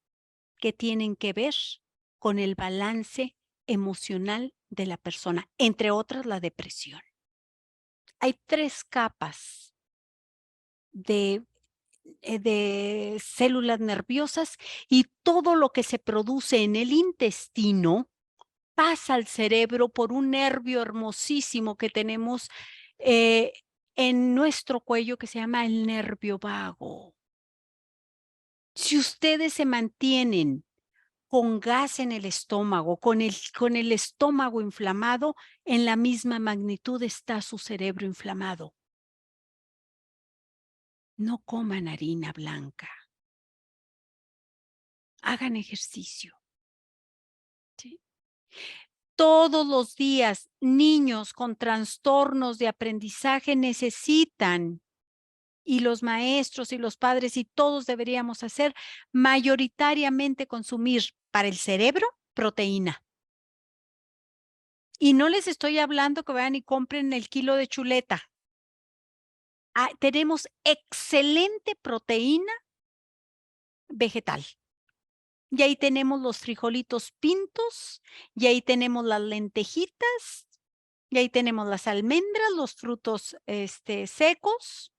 que tienen que ver con el balance emocional de la persona, entre otras la depresión. Hay 3 capas de de células nerviosas y todo lo que se produce en el intestino pasa al cerebro por un nervio hermosísimo que tenemos eh, en nuestro cuello que se llama el nervio vago. Si ustedes se mantienen con gas en el estómago, con el estómago inflamado, en la misma magnitud está su cerebro inflamado. No coman harina blanca, hagan ejercicio. ¿Sí? Todos los días, niños con trastornos de aprendizaje necesitan, y los maestros y los padres y todos deberíamos hacer, mayoritariamente consumir para el cerebro proteína. Y no les estoy hablando que vayan y compren el kilo de chuleta. Tenemos excelente proteína vegetal. Y ahí tenemos los frijolitos pintos, y ahí tenemos las lentejitas, y ahí tenemos las almendras, los frutos, secos.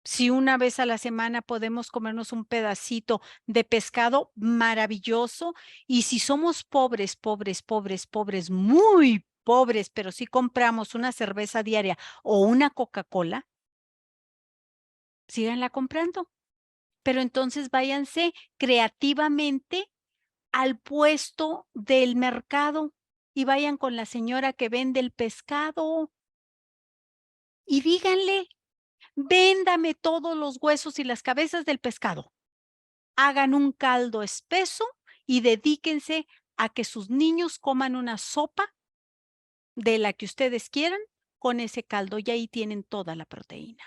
Si una vez a la semana podemos comernos un pedacito de pescado, maravilloso. Y si somos pobres, pobres, pobres, pobres, muy pobres, pero si compramos una cerveza diaria o una Coca-Cola, síganla comprando. Pero entonces váyanse creativamente al puesto del mercado y vayan con la señora que vende el pescado y díganle: "Véndame todos los huesos y las cabezas del pescado". Hagan un caldo espeso y dedíquense a que sus niños coman una sopa de la que ustedes quieran con ese caldo, y ahí tienen toda la proteína.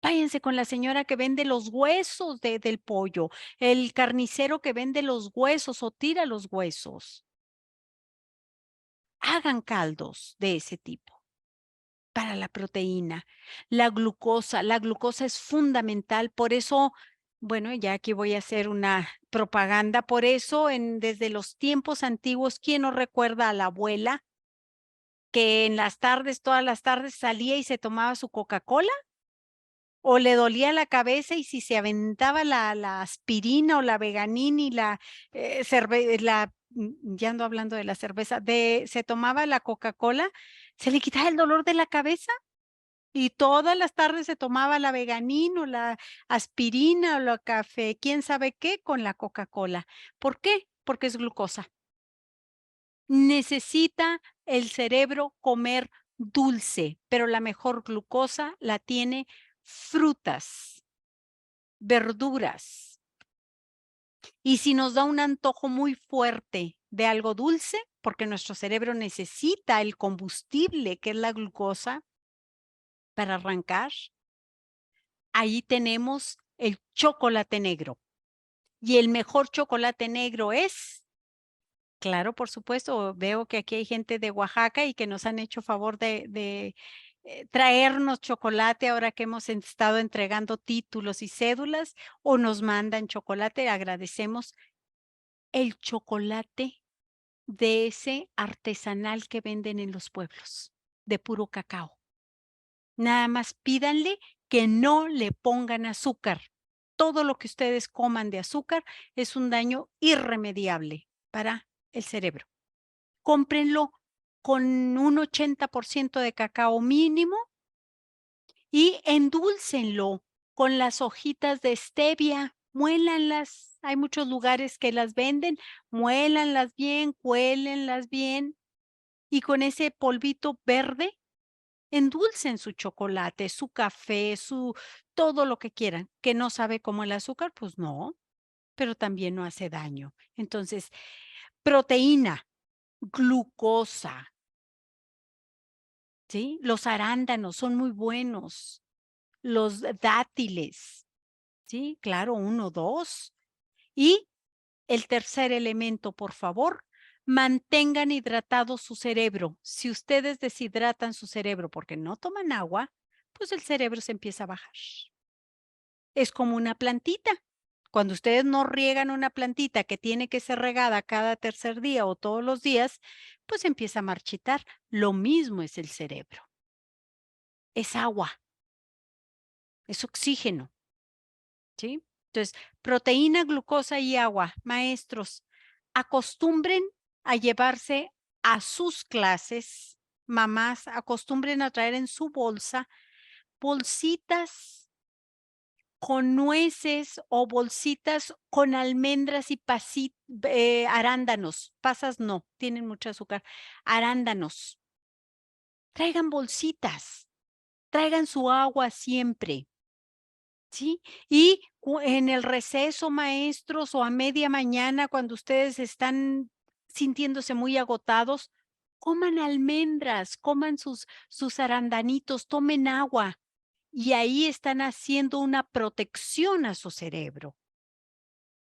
Váyanse con la señora que vende los huesos del pollo, el carnicero que vende los huesos o tira los huesos. Hagan caldos de ese tipo para la proteína. La glucosa es fundamental, por eso, bueno, ya aquí voy a hacer una propaganda, por eso desde los tiempos antiguos, ¿quién no recuerda a la abuela que en las tardes, todas las tardes salía y se tomaba su Coca-Cola? O le dolía la cabeza y si se aventaba la aspirina o la Veganin y ya ando hablando de la cerveza, se tomaba la Coca-Cola, se le quitaba el dolor de la cabeza y todas las tardes se tomaba la Veganin o la aspirina o la café, quién sabe qué, con la Coca-Cola. ¿Por qué? Porque es glucosa. Necesita el cerebro comer dulce, pero la mejor glucosa la tiene frutas, verduras. Y si nos da un antojo muy fuerte de algo dulce, porque nuestro cerebro necesita el combustible, que es la glucosa, para arrancar, ahí tenemos el chocolate negro. Y el mejor chocolate negro es, claro, por supuesto, veo que aquí hay gente de Oaxaca y que nos han hecho favor de traernos chocolate ahora que hemos estado entregando títulos y cédulas o nos mandan chocolate, agradecemos el chocolate de ese artesanal que venden en los pueblos, de puro cacao. Nada más pídanle que no le pongan azúcar. Todo lo que ustedes coman de azúcar es un daño irremediable para el cerebro. Cómprenlo con un 80% de cacao mínimo y endúlcenlo con las hojitas de stevia, muélanlas. Hay muchos lugares que las venden, muélanlas bien, cuélenlas bien y con ese polvito verde endulcen su chocolate, su café, todo lo que quieran. ¿Que no sabe como el azúcar? Pues no, pero también no hace daño. Entonces, proteína, glucosa, ¿sí? Los arándanos son muy buenos. Los dátiles, ¿sí? Claro, 1, 2. Y el tercer elemento, por favor, mantengan hidratado su cerebro. Si ustedes deshidratan su cerebro porque no toman agua, pues el cerebro se empieza a bajar. Es como una plantita. Cuando ustedes no riegan una plantita que tiene que ser regada cada tercer día o todos los días, pues empieza a marchitar. Lo mismo es el cerebro. Es agua, es oxígeno, ¿sí? Entonces, proteína, glucosa y agua. Maestros, acostumbren a llevarse a sus clases, mamás, acostumbren a traer en su bolsa bolsitas con nueces o bolsitas con almendras y arándanos. Pasas no, tienen mucho azúcar. Arándanos. Traigan bolsitas, traigan su agua siempre. ¿Sí? Y en el receso, maestros, o a media mañana, cuando ustedes están sintiéndose muy agotados, coman almendras, coman sus arandanitos, tomen agua. Y ahí están haciendo una protección a su cerebro.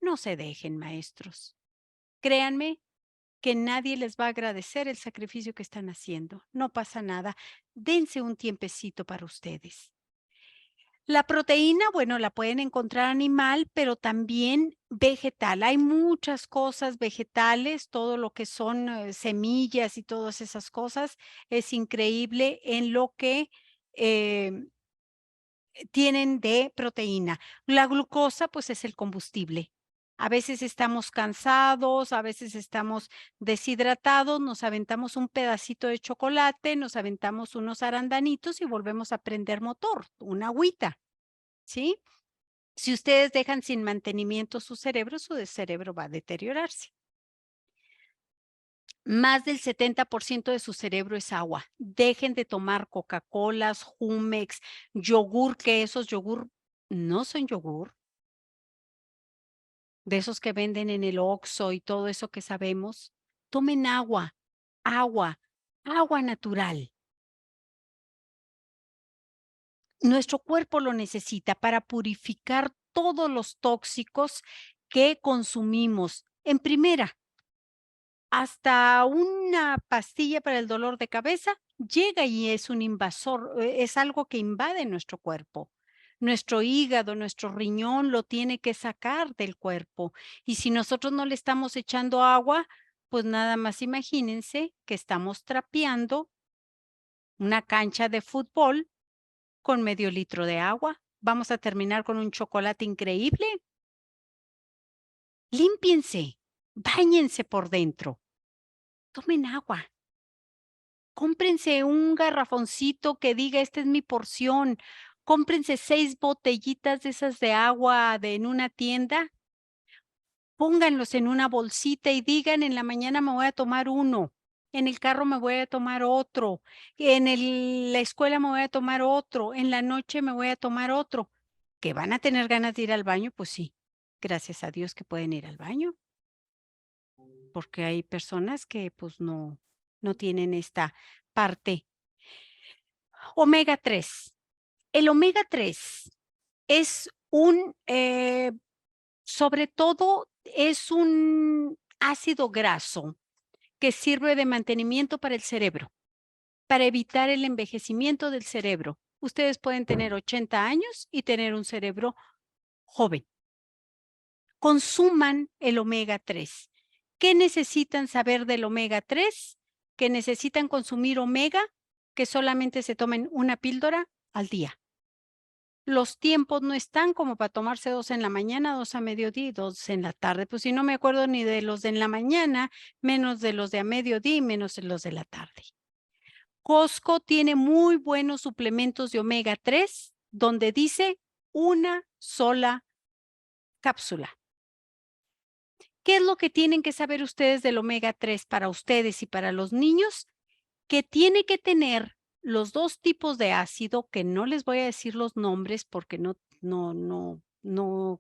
No se dejen, maestros. Créanme que nadie les va a agradecer el sacrificio que están haciendo. No pasa nada. Dense un tiempecito para ustedes. La proteína, bueno, la pueden encontrar animal, pero también vegetal. Hay muchas cosas vegetales, todo lo que son semillas y todas esas cosas. Es increíble en lo que tienen de proteína. La glucosa, pues es el combustible. A veces estamos cansados, a veces estamos deshidratados, nos aventamos un pedacito de chocolate, nos aventamos unos arandanitos y volvemos a prender motor, una agüita. ¿Sí? Si ustedes dejan sin mantenimiento su cerebro va a deteriorarse. Más del 70% de su cerebro es agua. Dejen de tomar Coca-Colas, Jumex, yogur, que esos yogur no son yogur, de esos que venden en el Oxxo y todo eso que sabemos. Tomen agua, agua, agua natural. Nuestro cuerpo lo necesita para purificar todos los tóxicos que consumimos. En primera, hasta una pastilla para el dolor de cabeza llega y es un invasor, es algo que invade nuestro cuerpo. Nuestro hígado, nuestro riñón lo tiene que sacar del cuerpo. Y si nosotros no le estamos echando agua, pues nada más imagínense que estamos trapeando una cancha de fútbol con medio litro de agua. Vamos a terminar con un chocolate increíble. Límpiense, báñense por dentro, tomen agua. Cómprense un garrafoncito que diga, esta es mi porción. Cómprense 6 botellitas de esas de agua en una tienda. Pónganlos en una bolsita y digan, en la mañana me voy a tomar uno, en el carro me voy a tomar otro, la escuela me voy a tomar otro, en la noche me voy a tomar otro. ¿Que van a tener ganas de ir al baño? Pues sí, gracias a Dios que pueden ir al baño, porque hay personas que pues no tienen esta parte. Omega 3. El omega 3 es sobre todo, es un ácido graso que sirve de mantenimiento para el cerebro, para evitar el envejecimiento del cerebro. Ustedes pueden tener 80 años y tener un cerebro joven. Consuman el omega 3. ¿Qué necesitan saber del omega 3? Que necesitan consumir omega, que solamente se tomen una píldora al día. Los tiempos no están como para tomarse 2 en la mañana, 2 a mediodía y 2 en la tarde. Pues si no me acuerdo ni de los de en la mañana, menos de los de a mediodía y menos de los de la tarde. Costco tiene muy buenos suplementos de omega 3, donde dice una sola cápsula. ¿Qué es lo que tienen que saber ustedes del omega 3 para ustedes y para los niños? Que tiene que tener los 2 tipos de ácido, que no les voy a decir los nombres porque no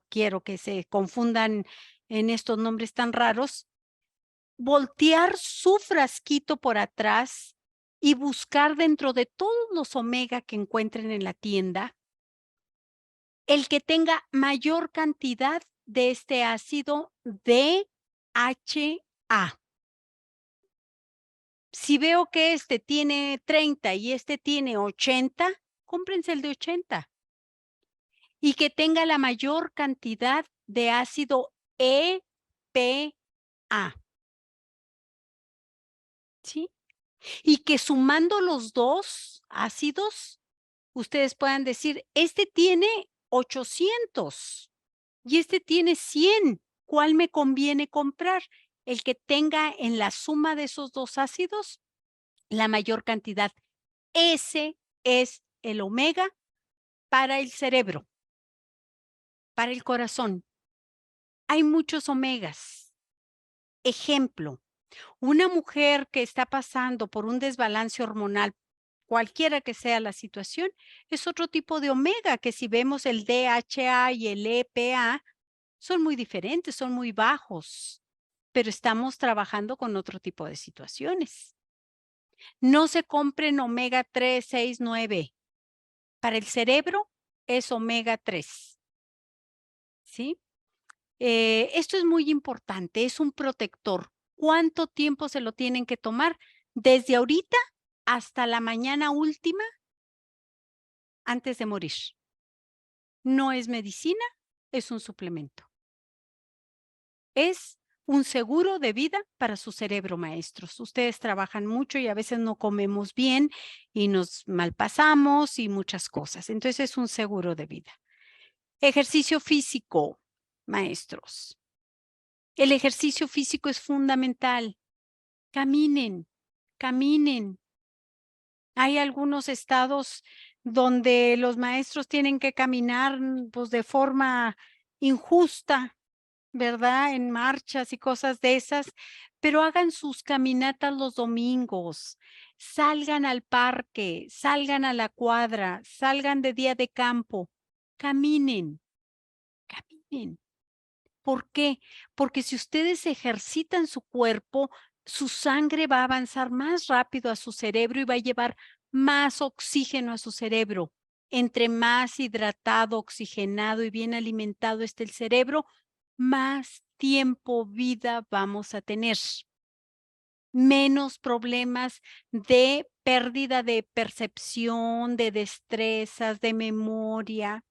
quiero que se confundan en estos nombres tan raros. Voltear su frasquito por atrás y buscar dentro de todos los omega que encuentren en la tienda, el que tenga mayor cantidad de este ácido DHA. Si veo que este tiene 30 y este tiene 80, cómprense el de 80. Y que tenga la mayor cantidad de ácido EPA. ¿Sí? Y que sumando los dos ácidos, ustedes puedan decir, este tiene 800 y este tiene 100. ¿Cuál me conviene comprar? El que tenga en la suma de esos dos ácidos la mayor cantidad. Ese es el omega para el cerebro, para el corazón. Hay muchos omegas. Ejemplo, una mujer que está pasando por un desbalance hormonal, cualquiera que sea la situación, es otro tipo de omega que si vemos el DHA y el EPA, son muy diferentes, son muy bajos, pero estamos trabajando con otro tipo de situaciones. No se compren omega 3, 6, 9. Para el cerebro es omega 3. ¿Sí? Esto es muy importante, es un protector. ¿Cuánto tiempo se lo tienen que tomar? Desde ahorita hasta la mañana última antes de morir. No es medicina, es un suplemento. Es un seguro de vida para su cerebro, maestros. Ustedes trabajan mucho y a veces no comemos bien y nos malpasamos y muchas cosas. Entonces es un seguro de vida. Ejercicio físico, maestros. El ejercicio físico es fundamental. Caminen, caminen. Hay algunos estados donde los maestros tienen que caminar pues, de forma injusta, ¿verdad? En marchas y cosas de esas, pero hagan sus caminatas los domingos, salgan al parque, salgan a la cuadra, salgan de día de campo, caminen, caminen. ¿Por qué? Porque si ustedes ejercitan su cuerpo, su sangre va a avanzar más rápido a su cerebro y va a llevar más oxígeno a su cerebro. Entre más hidratado, oxigenado y bien alimentado esté el cerebro, más tiempo vida vamos a tener. Menos problemas de pérdida de percepción, de destrezas, de memoria,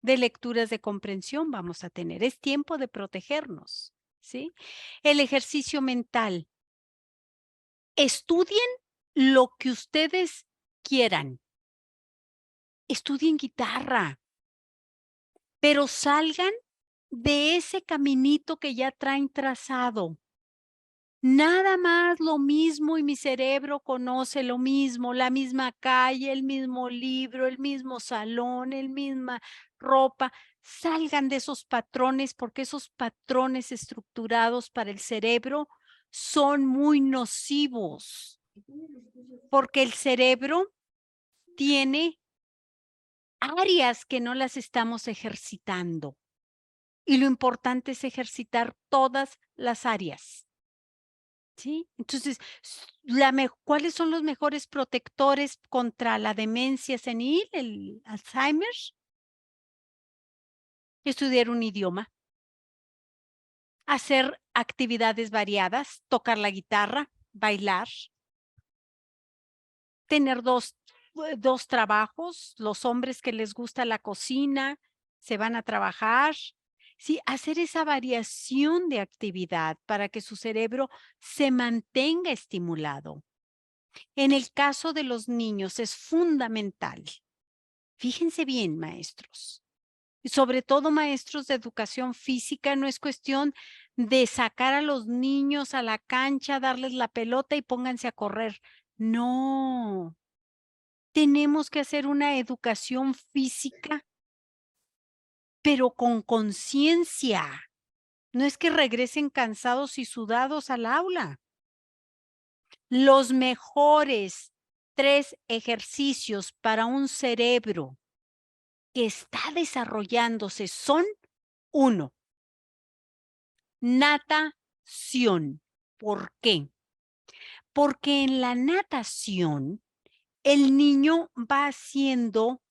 de lecturas de comprensión vamos a tener. Es tiempo de protegernos, ¿sí? El ejercicio mental. Estudien lo que ustedes quieran. Estudien guitarra, pero salgan de ese caminito que ya traen trazado. Nada más lo mismo y mi cerebro conoce lo mismo, la misma calle, el mismo libro, el mismo salón, el misma ropa. Salgan de esos patrones porque esos patrones estructurados para el cerebro son muy nocivos, porque el cerebro tiene áreas que no las estamos ejercitando y lo importante es ejercitar todas las áreas. ¿Sí? Entonces, ¿cuáles son los mejores protectores contra la demencia senil, el Alzheimer? Estudiar un idioma, hacer actividades variadas, tocar la guitarra, bailar, tener dos trabajos, los hombres que les gusta la cocina, se van a trabajar. Sí, hacer esa variación de actividad para que su cerebro se mantenga estimulado. En el caso de los niños es fundamental. Fíjense bien, maestros. Y sobre todo maestros de educación física, no es cuestión de sacar a los niños a la cancha, darles la pelota y pónganse a correr. No. Tenemos que hacer una educación física, pero con conciencia. No es que regresen cansados y sudados al aula. Los mejores 3 ejercicios para un cerebro que está desarrollándose son: 1, natación. ¿Por qué? Porque en la natación, el niño va haciendo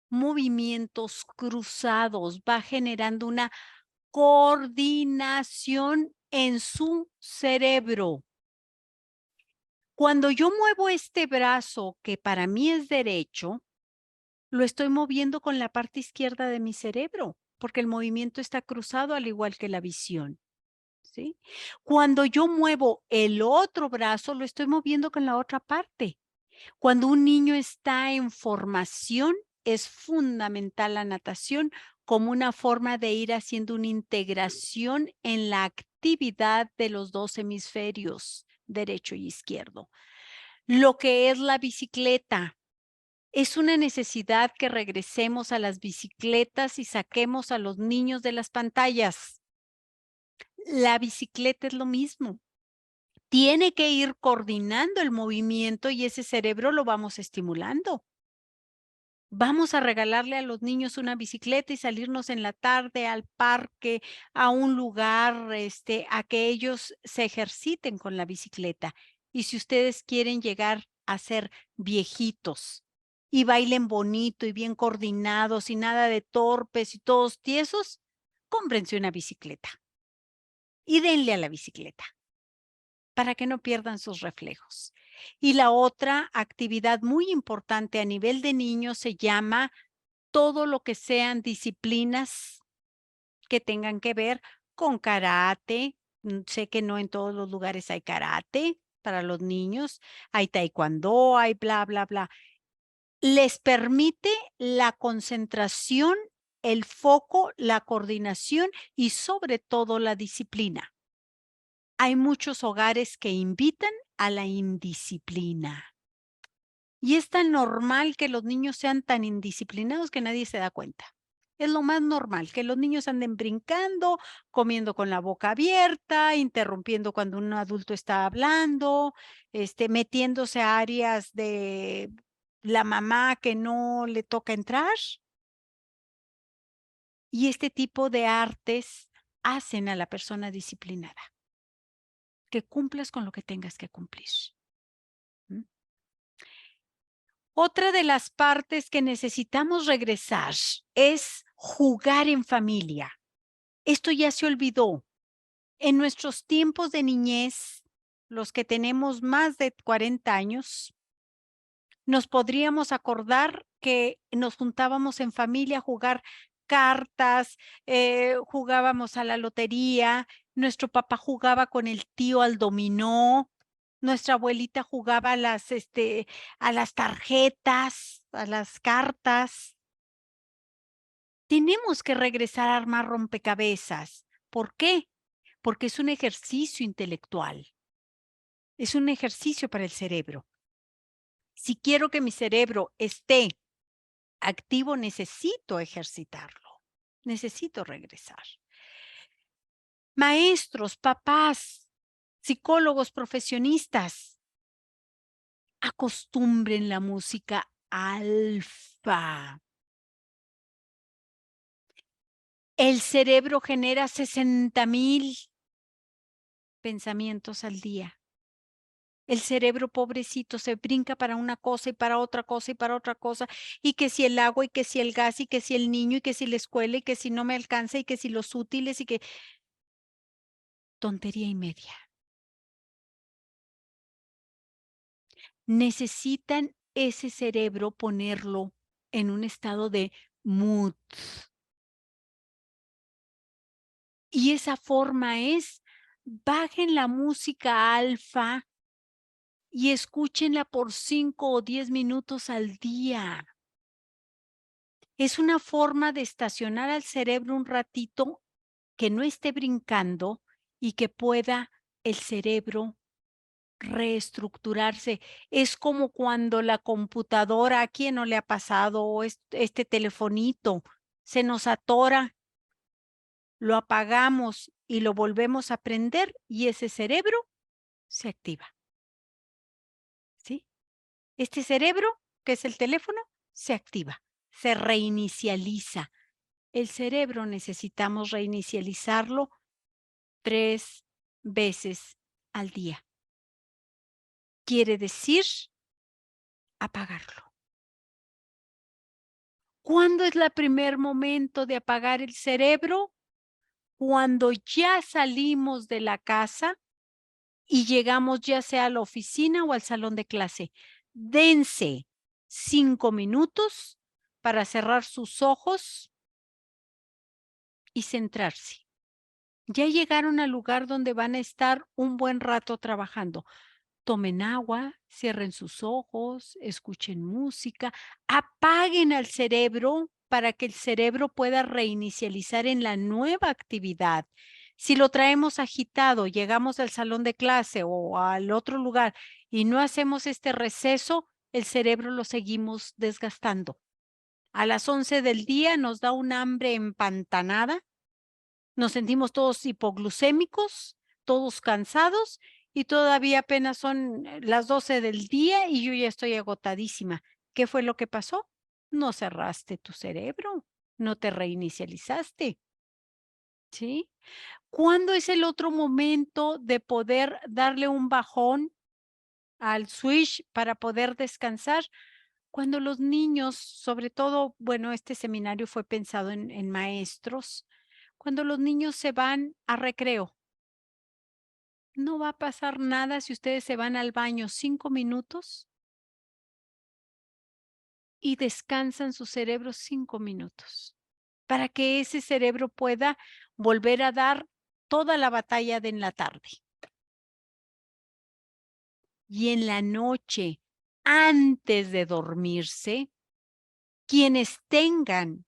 movimientos cruzados, va generando una coordinación en su cerebro. Cuando yo muevo este brazo, que para mí es derecho, lo estoy moviendo con la parte izquierda de mi cerebro, porque el movimiento está cruzado al igual que la visión, ¿sí? Cuando yo muevo el otro brazo, lo estoy moviendo con la otra parte. Cuando un niño está en formación, es fundamental la natación como una forma de ir haciendo una integración en la actividad de los dos hemisferios, derecho y izquierdo. Lo que es la bicicleta. Es una necesidad que regresemos a las bicicletas y saquemos a los niños de las pantallas. La bicicleta es lo mismo. Tiene que ir coordinando el movimiento y ese cerebro lo vamos estimulando. Vamos a regalarle a los niños una bicicleta y salirnos en la tarde al parque, a un lugar, a que ellos se ejerciten con la bicicleta. Y si ustedes quieren llegar a ser viejitos y bailen bonito y bien coordinados y nada de torpes y todos tiesos, cómprense una bicicleta y denle a la bicicleta para que no pierdan sus reflejos. Y la otra actividad muy importante a nivel de niños se llama todo lo que sean disciplinas que tengan que ver con karate. Sé que no en todos los lugares hay karate para los niños, hay taekwondo, hay bla, bla, bla. Les permite la concentración, el foco, la coordinación y sobre todo la disciplina. Hay muchos hogares que invitan a la indisciplina. Y es tan normal que los niños sean tan indisciplinados que nadie se da cuenta. Es lo más normal, que los niños anden brincando, comiendo con la boca abierta, interrumpiendo cuando un adulto está hablando, metiéndose a áreas de la mamá que no le toca entrar. Y este tipo de artes hacen a la persona disciplinada, que cumplas con lo que tengas que cumplir. ¿Mm? Otra de las partes que necesitamos regresar es jugar en familia. Esto ya se olvidó. En nuestros tiempos de niñez, los que tenemos más de 40 años, nos podríamos acordar que nos juntábamos en familia a jugar cartas, jugábamos a la lotería, nuestro papá jugaba con el tío al dominó, nuestra abuelita jugaba a las tarjetas, a las cartas. Tenemos que regresar a armar rompecabezas. ¿Por qué? Porque es un ejercicio intelectual, es un ejercicio para el cerebro. Si quiero que mi cerebro esté activo, necesito ejercitarlo, necesito regresar. Maestros, papás, psicólogos, profesionistas, acostumbren la música alfa. El cerebro genera 60,000 pensamientos al día. El cerebro pobrecito se brinca para una cosa y para otra cosa y para otra cosa, y que si el agua y que si el gas y que si el niño y que si la escuela y que si no me alcanza y que si los útiles y que tontería y media. Necesitan ese cerebro ponerlo en un estado de mood. Y esa forma es, bajen la música alfa y escúchenla por 5 o 10 minutos al día. Es una forma de estacionar al cerebro un ratito, que no esté brincando y que pueda el cerebro reestructurarse. Es como cuando la computadora, ¿a quién no le ha pasado? O este telefonito se nos atora, lo apagamos y lo volvemos a prender y ese cerebro se activa, ¿sí? Este cerebro, que es el teléfono, se activa, se reinicializa. El cerebro necesitamos reinicializarlo 3 veces al día. quiere decir apagarlo. ¿Cuándo es el primer momento de apagar el cerebro? Cuando ya salimos de la casa y llegamos ya sea a la oficina o al salón de clase. Dense 5 minutos para cerrar sus ojos y centrarse. Ya llegaron al lugar donde van a estar un buen rato trabajando. Tomen agua, cierren sus ojos, escuchen música, apaguen al cerebro para que el cerebro pueda reinicializar en la nueva actividad. Si lo traemos agitado, llegamos al salón de clase o al otro lugar y no hacemos este receso, el cerebro lo seguimos desgastando. A las 11 del día nos da un hambre empantanada, nos sentimos todos hipoglucémicos, todos cansados y todavía apenas son las 12 del día y yo ya estoy agotadísima. ¿Qué fue lo que pasó? No cerraste tu cerebro, no te reinicializaste, ¿sí? ¿Cuándo es el otro momento de poder darle un bajón al switch para poder descansar? Cuando los niños, sobre todo, bueno, este seminario fue pensado en maestros, cuando los niños se van a recreo. No va a pasar nada si ustedes se van al baño 5 minutos y descansan su cerebro 5 minutos, para que ese cerebro pueda volver a dar toda la batalla de en la tarde. Y en la noche, antes de dormirse, quienes tengan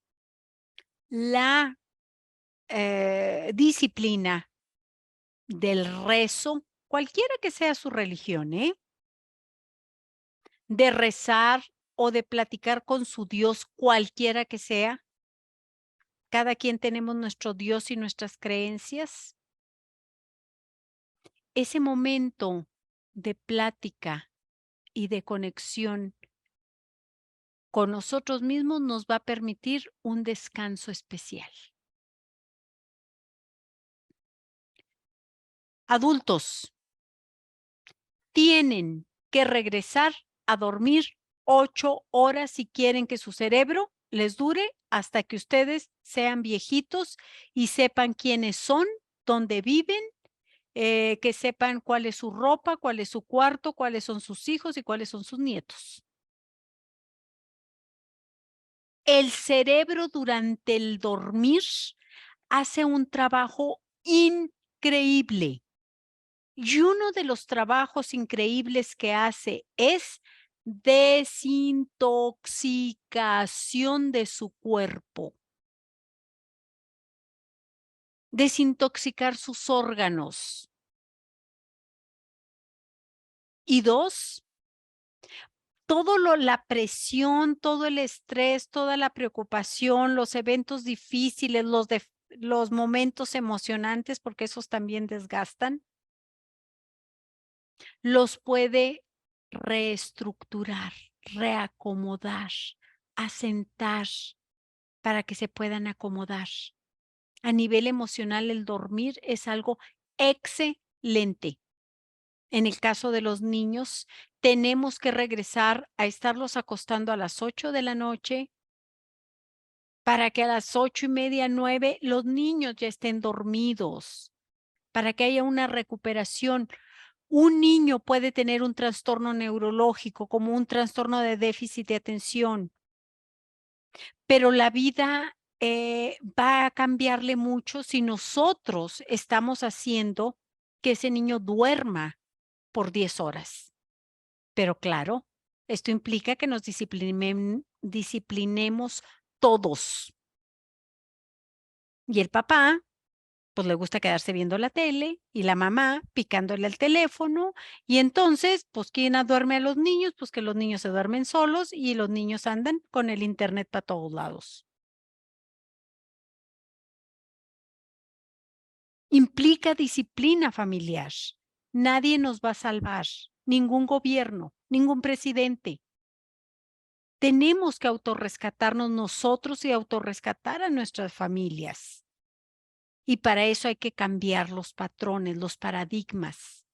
la disciplina del rezo, cualquiera que sea su religión, de rezar o de platicar con su Dios, cualquiera que sea. Cada quien tenemos nuestro Dios y nuestras creencias. Ese momento de plática y de conexión con nosotros mismos nos va a permitir un descanso especial. Adultos tienen que regresar a dormir 8 horas si quieren que su cerebro les dure hasta que ustedes sean viejitos y sepan quiénes son, dónde viven, que sepan cuál es su ropa, cuál es su cuarto, cuáles son sus hijos y cuáles son sus nietos. El cerebro durante el dormir hace un trabajo increíble. Y uno de los trabajos increíbles que hace es desintoxicación de su cuerpo, desintoxicar sus órganos. Y 2, la presión, todo el estrés, toda la preocupación, los eventos difíciles, los momentos emocionantes, porque esos también desgastan, los puede reestructurar, reacomodar, asentar para que se puedan acomodar. A nivel emocional, el dormir es algo excelente. En el caso de los niños, tenemos que regresar a estarlos acostando a las 8 de la noche para que a las 8:30, 9 los niños ya estén dormidos, para que haya una recuperación. Un niño puede tener un trastorno neurológico como un trastorno de déficit de atención, pero la vida va a cambiarle mucho si nosotros estamos haciendo que ese niño duerma por 10 horas. Pero claro, esto implica que nos disciplinemos todos. Y el papá, pues le gusta quedarse viendo la tele y la mamá picándole al teléfono y entonces, pues ¿quién duerme a los niños? Pues que los niños se duermen solos y los niños andan con el internet para todos lados. Implica disciplina familiar. Nadie nos va a salvar, ningún gobierno, ningún presidente. Tenemos que autorrescatarnos nosotros y autorrescatar a nuestras familias. Y para eso hay que cambiar los patrones, los paradigmas.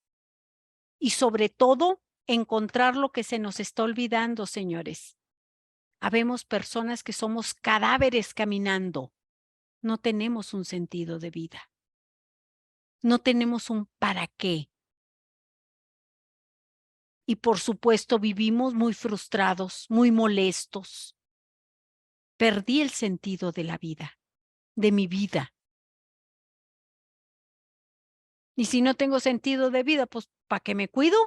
Y sobre todo, encontrar lo que se nos está olvidando, señores. Habemos personas que somos cadáveres caminando. No tenemos un sentido de vida. No tenemos un para qué. Y por supuesto vivimos muy frustrados, muy molestos. Perdí el sentido de la vida, de mi vida. Y si no tengo sentido de vida, pues ¿para qué me cuido?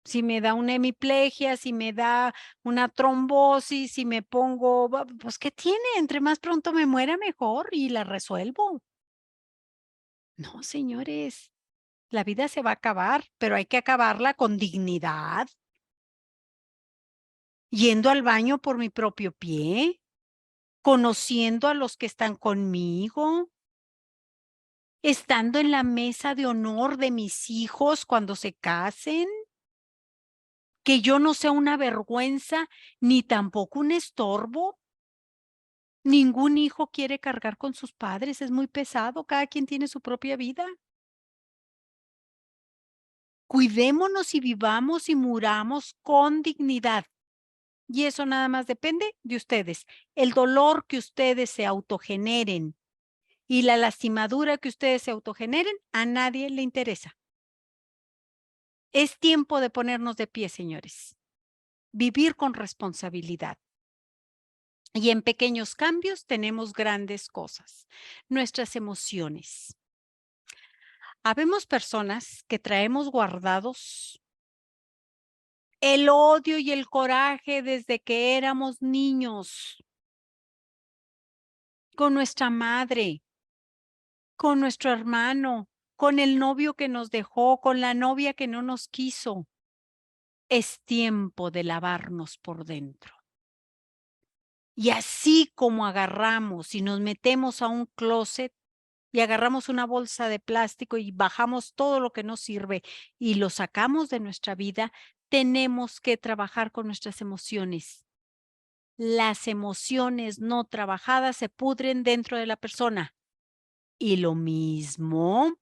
Si me da una hemiplegia, si me da una trombosis, si me pongo, pues ¿qué tiene? Entre más pronto me muera, mejor y la resuelvo. No, señores, la vida se va a acabar, pero hay que acabarla con dignidad, yendo al baño por mi propio pie, conociendo a los que están conmigo, estando en la mesa de honor de mis hijos cuando se casen, que yo no sea una vergüenza ni tampoco un estorbo. Ningún hijo quiere cargar con sus padres, es muy pesado, cada quien tiene su propia vida. Cuidémonos y vivamos y muramos con dignidad. Y eso nada más depende de ustedes. El dolor que ustedes se autogeneren y la lastimadura que ustedes se autogeneren, a nadie le interesa. Es tiempo de ponernos de pie, señores. Vivir con responsabilidad. Y en pequeños cambios tenemos grandes cosas. Nuestras emociones. Habemos personas que traemos guardados el odio y el coraje desde que éramos niños, con nuestra madre, con nuestro hermano, con el novio que nos dejó, con la novia que no nos quiso. Es tiempo de lavarnos por dentro. Y así como agarramos y nos metemos a un closet y agarramos una bolsa de plástico y bajamos todo lo que nos sirve y lo sacamos de nuestra vida, tenemos que trabajar con nuestras emociones. Las emociones no trabajadas se pudren dentro de la persona. Y lo mismo,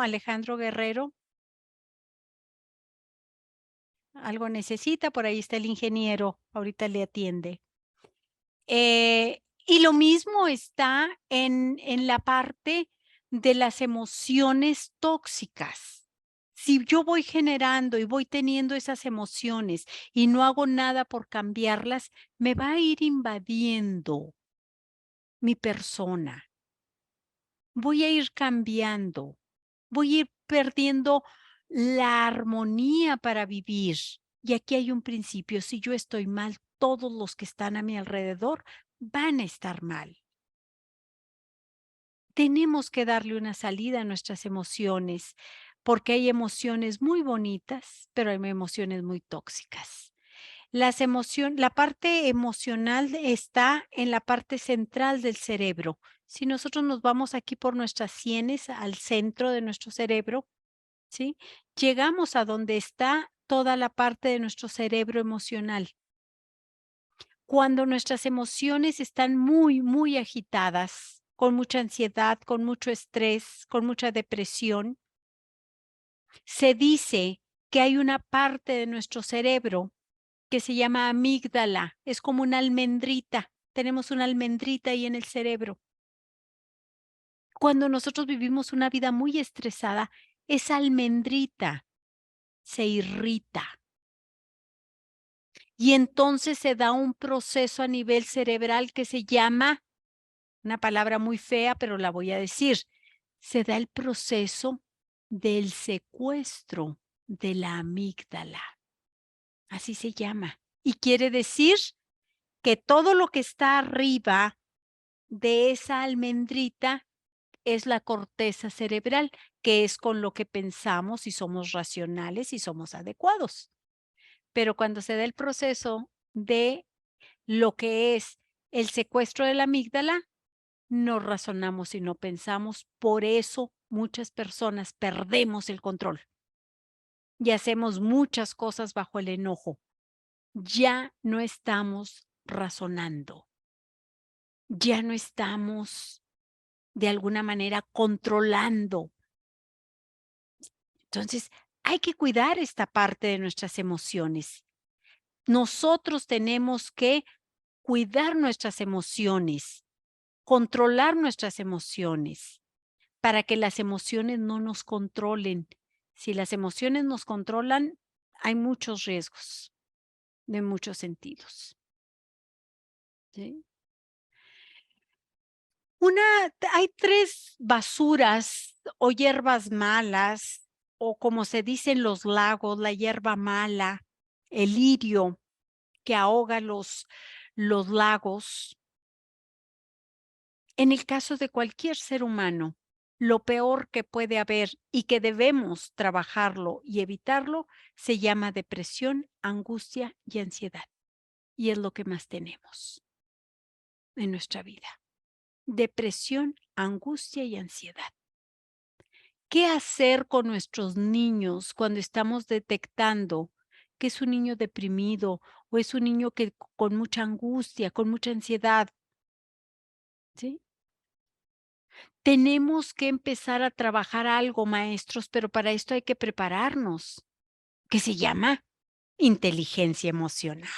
Alejandro Guerrero, algo necesita, por ahí está el ingeniero, ahorita le atiende. Y lo mismo está en la parte de las emociones tóxicas. Si yo voy generando y voy teniendo esas emociones y no hago nada por cambiarlas, me va a ir invadiendo mi persona. Voy a ir cambiando, voy a ir perdiendo la armonía para vivir. Y aquí hay un principio, si yo estoy mal, todos los que están a mi alrededor van a estar mal. Tenemos que darle una salida a nuestras emociones, porque hay emociones muy bonitas, pero hay emociones muy tóxicas. La parte emocional está en la parte central del cerebro. Si nosotros nos vamos aquí por nuestras sienes al centro de nuestro cerebro, ¿sí? Llegamos a donde está toda la parte de nuestro cerebro emocional. Cuando nuestras emociones están muy, muy agitadas, con mucha ansiedad, con mucho estrés, con mucha depresión, se dice que hay una parte de nuestro cerebro que se llama amígdala, es como una almendrita, tenemos una almendrita ahí en el cerebro. Cuando nosotros vivimos una vida muy estresada, esa almendrita se irrita y entonces se da un proceso a nivel cerebral que se llama, una palabra muy fea, pero la voy a decir, se da el proceso del secuestro de la amígdala. Así se llama. Y quiere decir que todo lo que está arriba de esa almendrita es la corteza cerebral, que es con lo que pensamos y somos racionales y somos adecuados. Pero cuando se da el proceso de lo que es el secuestro de la amígdala, no razonamos y no pensamos. Por eso muchas personas perdemos el control y hacemos muchas cosas bajo el enojo. Ya no estamos razonando. Ya no estamos de alguna manera controlando. Entonces, hay que cuidar esta parte de nuestras emociones. Nosotros tenemos que cuidar nuestras emociones, controlar nuestras emociones, para que las emociones no nos controlen. Si las emociones nos controlan, hay muchos riesgos de muchos sentidos. ¿Sí? Hay 3 basuras o hierbas malas, o como se dice en los lagos, la hierba mala, el lirio que ahoga los lagos. En el caso de cualquier ser humano, lo peor que puede haber y que debemos trabajarlo y evitarlo se llama depresión, angustia y ansiedad. Y es lo que más tenemos en nuestra vida. Depresión, angustia y ansiedad. ¿Qué hacer con nuestros niños cuando estamos detectando que es un niño deprimido o es un niño que con mucha angustia, con mucha ansiedad? ¿Sí? Tenemos que empezar a trabajar algo, maestros, pero para esto hay que prepararnos, que se llama inteligencia emocional.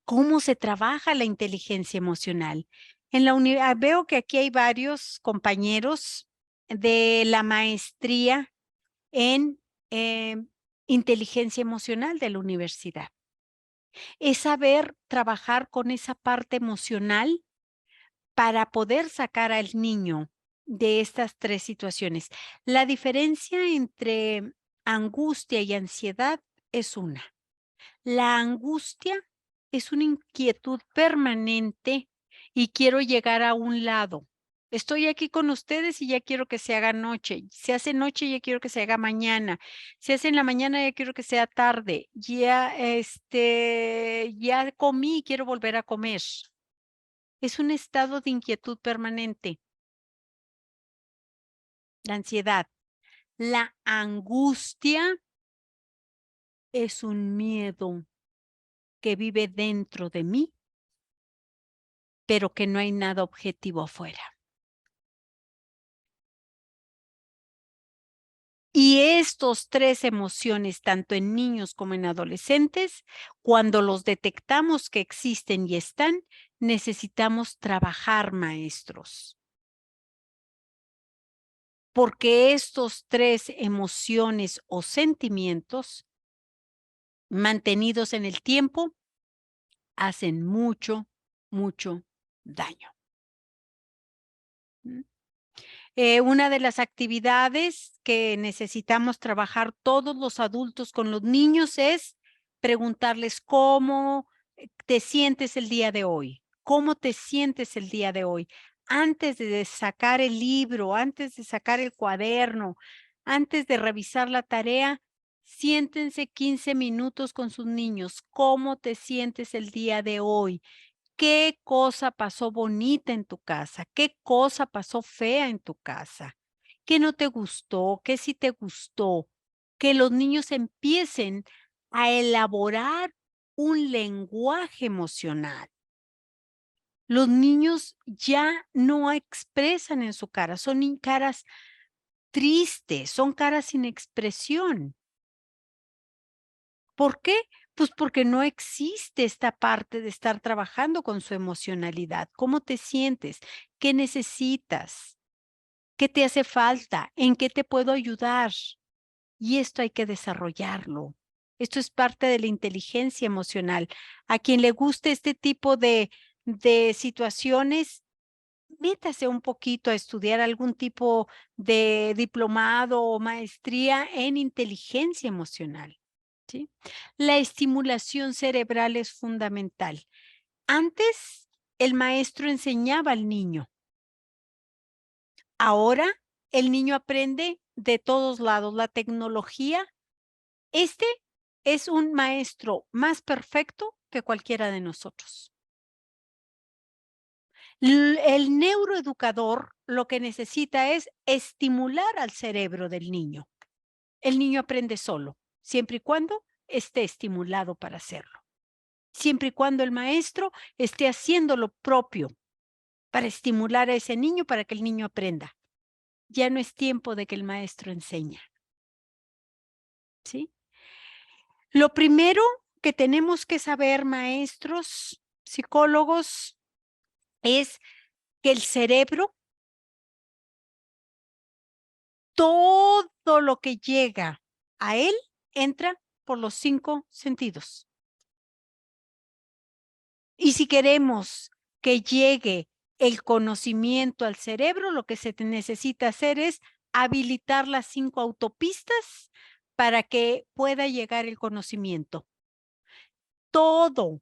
¿Cómo se trabaja la inteligencia emocional? Veo que aquí hay varios compañeros de la maestría en inteligencia emocional de la universidad. Es saber trabajar con esa parte emocional para poder sacar al niño de estas 3 situaciones. La diferencia entre angustia y ansiedad es una. La angustia es una inquietud permanente y quiero llegar a un lado. Estoy aquí con ustedes y ya quiero que se haga noche. Se hace noche y ya quiero que se haga mañana. Se hace en la mañana y ya quiero que sea tarde. Ya comí y quiero volver a comer. Es un estado de inquietud permanente, la ansiedad. La angustia es un miedo que vive dentro de mí, pero que no hay nada objetivo afuera. Y estos 3 emociones, tanto en niños como en adolescentes, cuando los detectamos que existen y están, necesitamos trabajar, maestros. Porque estos 3 emociones o sentimientos mantenidos en el tiempo hacen mucho, mucho daño. ¿Mm? Una de las actividades que necesitamos trabajar todos los adultos con los niños es preguntarles cómo te sientes el día de hoy, cómo te sientes el día de hoy. Antes de sacar el libro, antes de sacar el cuaderno, antes de revisar la tarea, siéntense 15 minutos con sus niños. ¿Cómo te sientes el día de hoy? ¿Qué cosa pasó bonita en tu casa? ¿Qué cosa pasó fea en tu casa? ¿Qué no te gustó? ¿Qué sí te gustó? Que los niños empiecen a elaborar un lenguaje emocional. Los niños ya no expresan en su cara, son caras tristes, son caras sin expresión. ¿Por qué? Pues porque no existe esta parte de estar trabajando con su emocionalidad. ¿Cómo te sientes? ¿Qué necesitas? ¿Qué te hace falta? ¿En qué te puedo ayudar? Y esto hay que desarrollarlo. Esto es parte de la inteligencia emocional. A quien le guste este tipo de situaciones, métase un poquito a estudiar algún tipo de diplomado o maestría en inteligencia emocional. ¿Sí? La estimulación cerebral es fundamental. Antes, el maestro enseñaba al niño. Ahora, el niño aprende de todos lados. La tecnología, este es un maestro más perfecto que cualquiera de nosotros. El neuroeducador lo que necesita es estimular al cerebro del niño. El niño aprende solo, siempre y cuando esté estimulado para hacerlo. Siempre y cuando el maestro esté haciendo lo propio. para estimular a ese niño para que el niño aprenda. Ya no es tiempo de que el maestro enseña. ¿Sí? Lo primero que tenemos que saber, maestros, psicólogos, es que el cerebro, todo lo que llega a él, entra por los 5 sentidos. Y si queremos que llegue el conocimiento al cerebro, lo que se necesita hacer es habilitar las 5 autopistas para que pueda llegar el conocimiento. Todo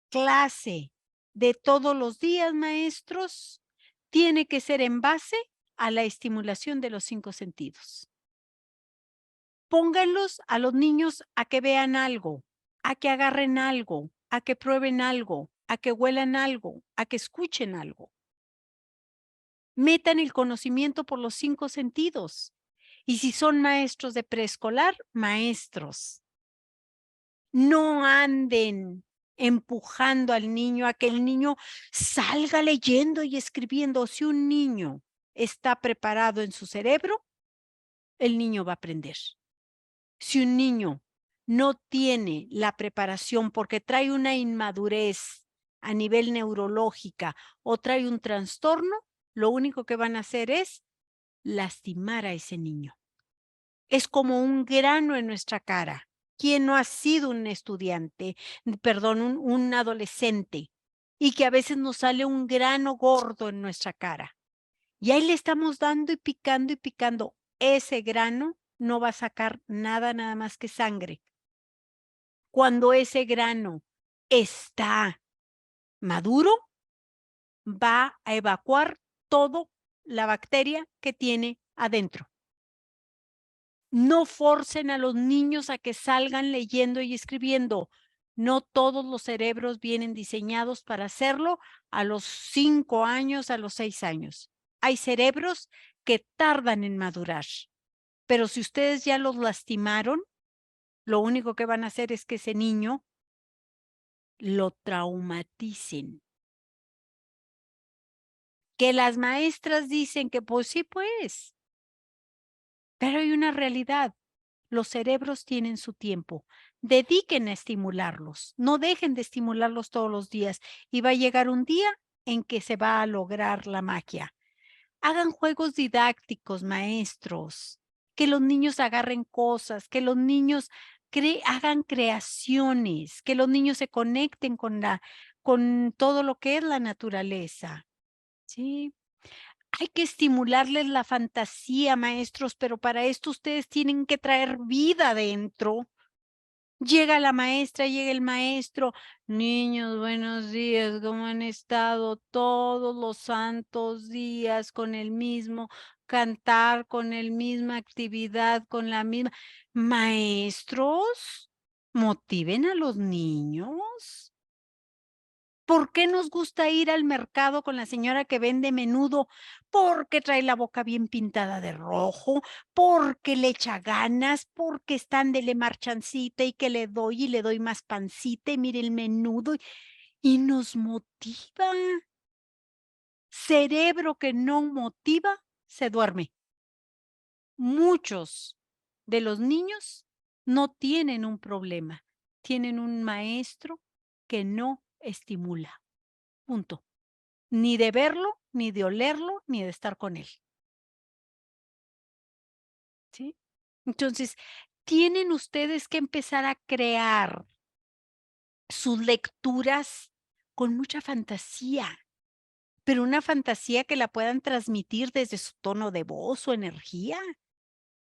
clase de todos los días, maestros, tiene que ser en base a la estimulación de los 5 sentidos. Pónganlos a los niños a que vean algo, a que agarren algo, a que prueben algo, a que huelan algo, a que escuchen algo. Metan el conocimiento por los 5 sentidos. Y si son maestros de preescolar, maestros. No anden empujando al niño a que el niño salga leyendo y escribiendo. Si un niño está preparado en su cerebro, el niño va a aprender. Si un niño no tiene la preparación porque trae una inmadurez a nivel neurológica o trae un trastorno, lo único que van a hacer es lastimar a ese niño. Es como un grano en nuestra cara. ¿Quién no ha sido un estudiante, perdón, un adolescente, y que a veces nos sale un grano gordo en nuestra cara? Y ahí le estamos dando y picando y picando. Ese grano no va a sacar nada, nada más que sangre. Cuando ese grano está maduro, va a evacuar toda la bacteria que tiene adentro. No forcen a los niños a que salgan leyendo y escribiendo. No todos los cerebros vienen diseñados para hacerlo a los 5 años, a los 6 años. Hay cerebros que tardan en madurar, pero si ustedes ya los lastimaron, lo único que van a hacer es que ese niño lo traumaticen. Que las maestras dicen que pues sí, pues, pero hay una realidad. Los cerebros tienen su tiempo. Dediquen a estimularlos. No dejen de estimularlos todos los días. Y va a llegar un día en que se va a lograr la magia. Hagan juegos didácticos, maestros. Que los niños agarren cosas, que los niños hagan creaciones, que los niños se conecten con todo lo que es la naturaleza. ¿Sí? Hay que estimularles la fantasía, maestros, pero para esto ustedes tienen que traer vida adentro. Llega la maestra, llega el maestro. Niños, buenos días, ¿cómo han estado todos los santos días con el mismo cantar, con el misma actividad, con la misma? Maestros, motiven a los niños. ¿Por qué nos gusta ir al mercado con la señora que vende menudo? Porque trae la boca bien pintada de rojo, porque le echa ganas, porque están dele marchancita y que le doy más pancita y mire el menudo y nos motiva. Cerebro que no motiva, se duerme. Muchos de los niños no tienen un problema, tienen un maestro que no estimula. Punto. Ni de verlo, ni de olerlo, ni de estar con él. ¿Sí? Entonces, tienen ustedes que empezar a crear sus lecturas con mucha fantasía, pero una fantasía que la puedan transmitir desde su tono de voz o energía.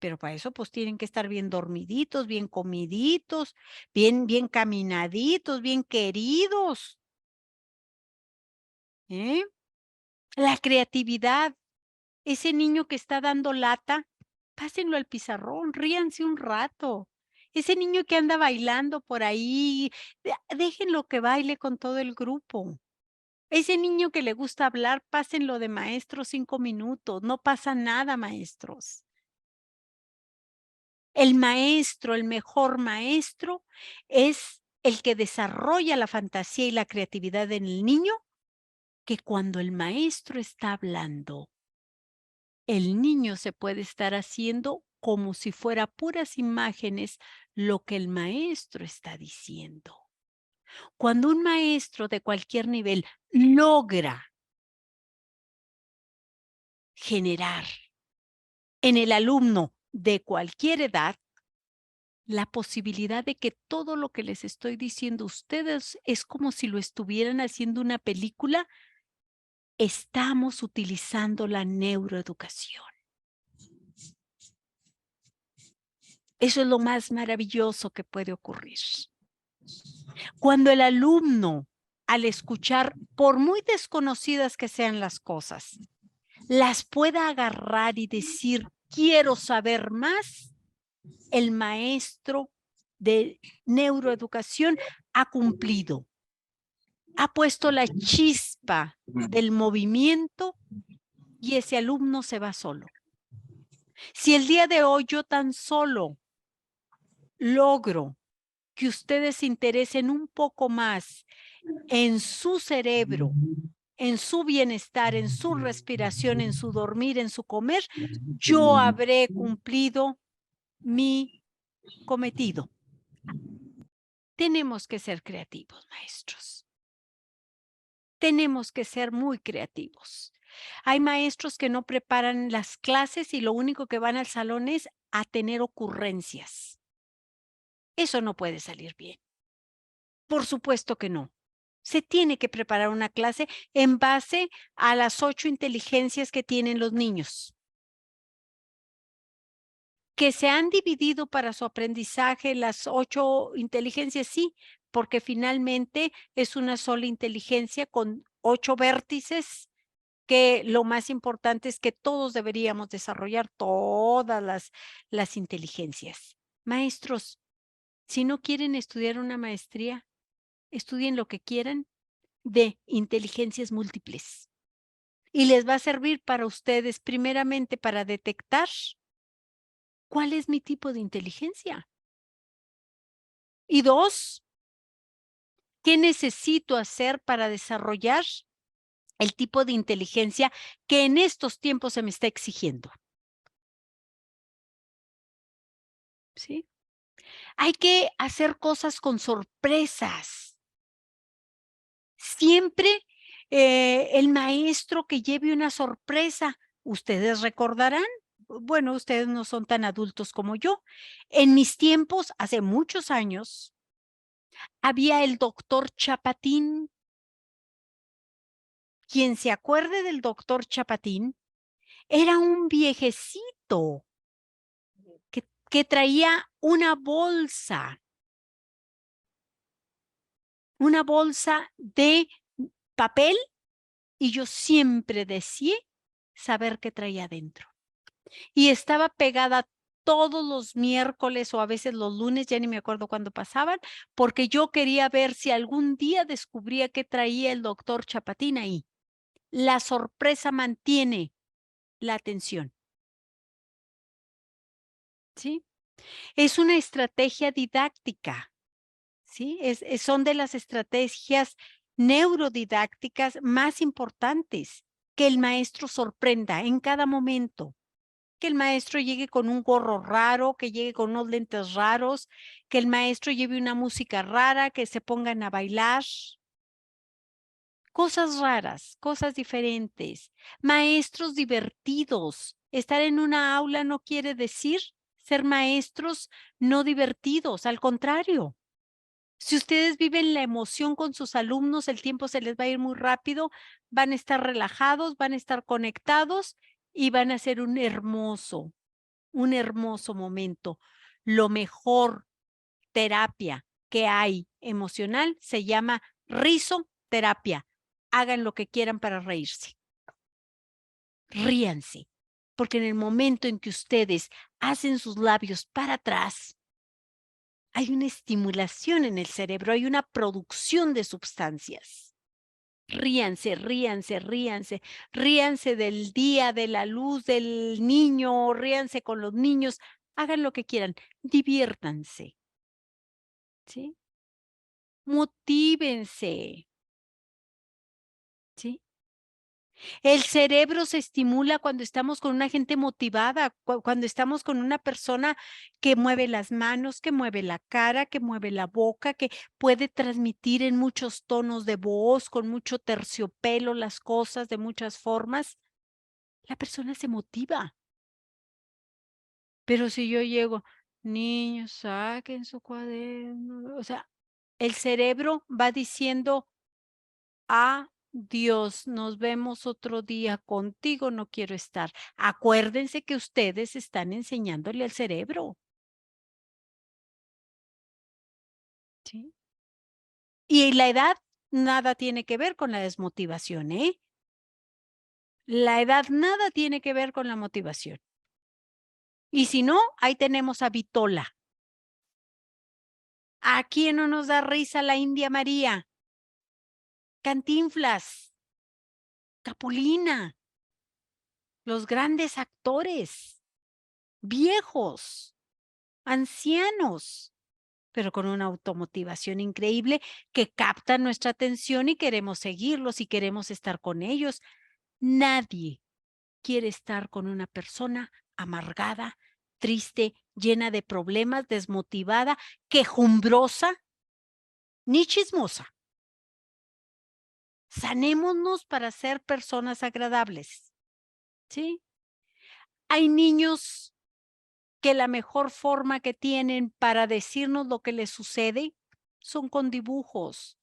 Pero para eso, pues, tienen que estar bien dormiditos, bien comiditos, bien caminaditos, bien queridos, ¿eh? La creatividad. Ese niño que está dando lata, pásenlo al pizarrón, ríanse un rato. Ese niño que anda bailando por ahí, déjenlo que baile con todo el grupo. Ese niño que le gusta hablar, pásenlo de maestro 5 minutos, no pasa nada, maestros. El maestro, el mejor maestro, es el que desarrolla la fantasía y la creatividad en el niño que cuando el maestro está hablando, el niño se puede estar haciendo como si fuera puras imágenes lo que el maestro está diciendo. Cuando un maestro de cualquier nivel logra generar en el alumno de cualquier edad la posibilidad de que todo lo que les estoy diciendo a ustedes es como si lo estuvieran haciendo una película, estamos utilizando la neuroeducación. Eso es lo más maravilloso que puede ocurrir. Cuando el alumno, al escuchar, por muy desconocidas que sean las cosas, las pueda agarrar y decir, quiero saber más, el maestro de neuroeducación ha cumplido, ha puesto la chispa del movimiento y ese alumno se va solo. Si el día de hoy yo tan solo logro que ustedes se interesen un poco más en su cerebro, en su bienestar, en su respiración, en su dormir, en su comer, yo habré cumplido mi cometido. Tenemos que ser creativos, maestros. Tenemos que ser muy creativos. Hay maestros que no preparan las clases y lo único que van al salón es a tener ocurrencias. Eso no puede salir bien. Por supuesto que no. Se tiene que preparar una clase en base a las 8 inteligencias que tienen los niños. Que se han dividido para su aprendizaje las 8 inteligencias, sí, porque finalmente es una sola inteligencia con 8 vértices, que lo más importante es que todos deberíamos desarrollar todas las inteligencias. Maestros, si no quieren estudiar una maestría, estudien lo que quieran de inteligencias múltiples. Y les va a servir para ustedes, primeramente, para detectar cuál es mi tipo de inteligencia. Y 2, ¿qué necesito hacer para desarrollar el tipo de inteligencia que en estos tiempos se me está exigiendo? ¿Sí? Hay que hacer cosas con sorpresas. Siempre el maestro que lleve una sorpresa, ustedes recordarán, bueno, ustedes no son tan adultos como yo. En mis tiempos, hace muchos años, había el doctor Chapatín. Quien se acuerde del doctor Chapatín, era un viejecito que traía una bolsa de papel, y yo siempre deseé saber qué traía dentro. Y estaba pegada todos los miércoles o a veces los lunes, ya ni me acuerdo cuándo pasaban, porque yo quería ver si algún día descubría qué traía el doctor Chapatín ahí. La sorpresa mantiene la atención, ¿sí? Es una estrategia didáctica, ¿sí? Son de las estrategias neurodidácticas más importantes, que el maestro sorprenda en cada momento, que el maestro llegue con un gorro raro, que llegue con unos lentes raros, que el maestro lleve una música rara, que se pongan a bailar. Cosas raras, cosas diferentes, maestros divertidos. Estar en una aula no quiere decir ser maestros no divertidos, al contrario. Si ustedes viven la emoción con sus alumnos, el tiempo se les va a ir muy rápido, van a estar relajados, van a estar conectados y van a ser un hermoso momento. Lo mejor terapia que hay emocional se llama risoterapia. Hagan lo que quieran para reírse. Ríanse, porque en el momento en que ustedes hacen sus labios para atrás, hay una estimulación en el cerebro, hay una producción de sustancias. Ríanse, ríanse, ríanse, ríanse del día, de la luz, del niño, ríanse con los niños, hagan lo que quieran, diviértanse, ¿sí? Motívense, ¿sí? El cerebro se estimula cuando estamos con una gente motivada, cuando estamos con una persona que mueve las manos, que mueve la cara, que mueve la boca, que puede transmitir en muchos tonos de voz, con mucho terciopelo las cosas de muchas formas. La persona se motiva. Pero si yo llego, niños, saquen su cuaderno, o sea, el cerebro va diciendo: Dios, nos vemos otro día, contigo no quiero estar. Acuérdense que ustedes están enseñándole al cerebro, ¿sí? Y la edad nada tiene que ver con la desmotivación, ¿eh? La edad nada tiene que ver con la motivación. Y si no, ahí tenemos a Vitola. ¿A quién no nos da risa la India María? Cantinflas, Capulina, los grandes actores, viejos, ancianos, pero con una automotivación increíble que capta nuestra atención y queremos seguirlos y queremos estar con ellos. Nadie quiere estar con una persona amargada, triste, llena de problemas, desmotivada, quejumbrosa, ni chismosa. Sanémonos para ser personas agradables, ¿sí? Hay niños que la mejor forma que tienen para decirnos lo que les sucede son con dibujos.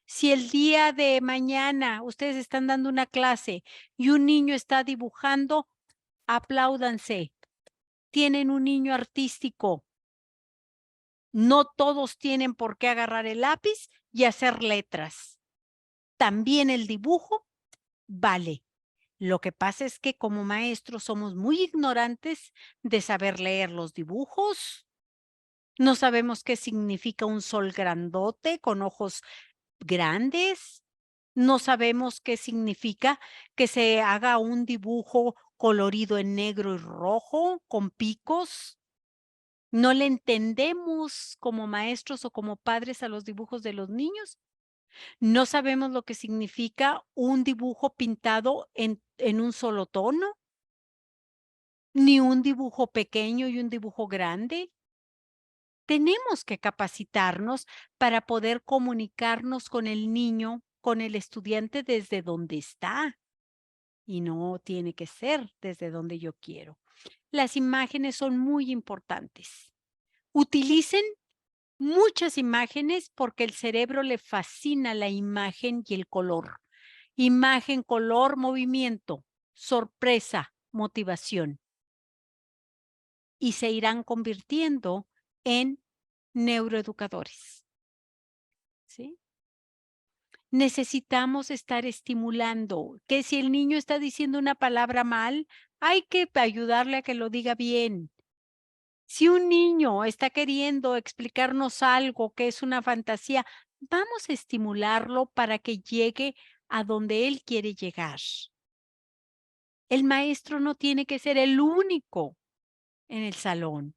Si el día de mañana ustedes están dando una clase y un niño está dibujando, apláudanse. Tienen un niño artístico. No todos tienen por qué agarrar el lápiz y hacer letras. También el dibujo vale. Lo que pasa es que como maestros somos muy ignorantes de saber leer los dibujos. No sabemos qué significa un sol grandote con ojos grandes. No sabemos qué significa que se haga un dibujo colorido en negro y rojo con picos. No le entendemos como maestros o como padres a los dibujos de los niños. No sabemos lo que significa un dibujo pintado en un solo tono, ni un dibujo pequeño y un dibujo grande. Tenemos que capacitarnos para poder comunicarnos con el niño, con el estudiante desde donde está. Y no tiene que ser desde donde yo quiero. Las imágenes son muy importantes. Utilicen muchas imágenes porque el cerebro le fascina la imagen y el color. Imagen, color, movimiento, sorpresa, motivación. Y se irán convirtiendo en neuroeducadores, ¿sí? Necesitamos estar estimulando, que si el niño está diciendo una palabra mal, hay que ayudarle a que lo diga bien. Si un niño está queriendo explicarnos algo que es una fantasía, vamos a estimularlo para que llegue a donde él quiere llegar. El maestro no tiene que ser el único en el salón.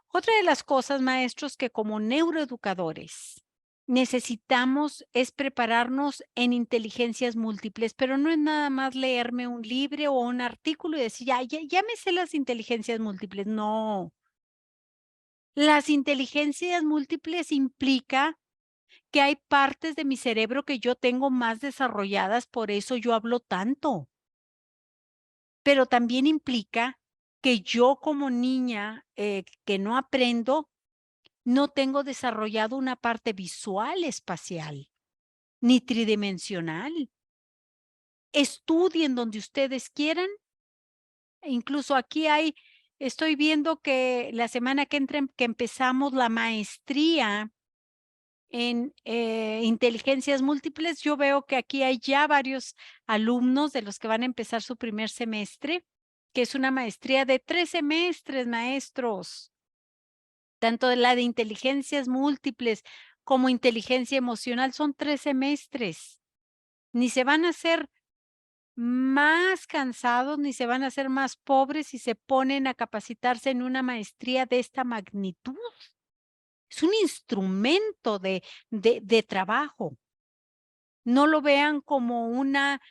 Otra de las cosas, maestros, que como neuroeducadores necesitamos es prepararnos en inteligencias múltiples, pero no es nada más leerme un libro o un artículo y decir, ya me sé las inteligencias múltiples. No. Las inteligencias múltiples implica que hay partes de mi cerebro que yo tengo más desarrolladas, por eso yo hablo tanto. Pero también implica que yo como niña que no aprendo, no tengo desarrollado una parte visual espacial, ni tridimensional. Estudien donde ustedes quieran. Incluso aquí estoy viendo que la semana que entra, que empezamos la maestría en inteligencias múltiples, yo veo que aquí hay ya varios alumnos de los que van a empezar su primer semestre, que es una maestría de 3 semestres, maestros. Tanto de la de inteligencias múltiples como inteligencia emocional son 3 semestres. Ni se van a hacer más cansados, ni se van a hacer más pobres si se ponen a capacitarse en una maestría de esta magnitud. Es un instrumento de trabajo. No lo vean como una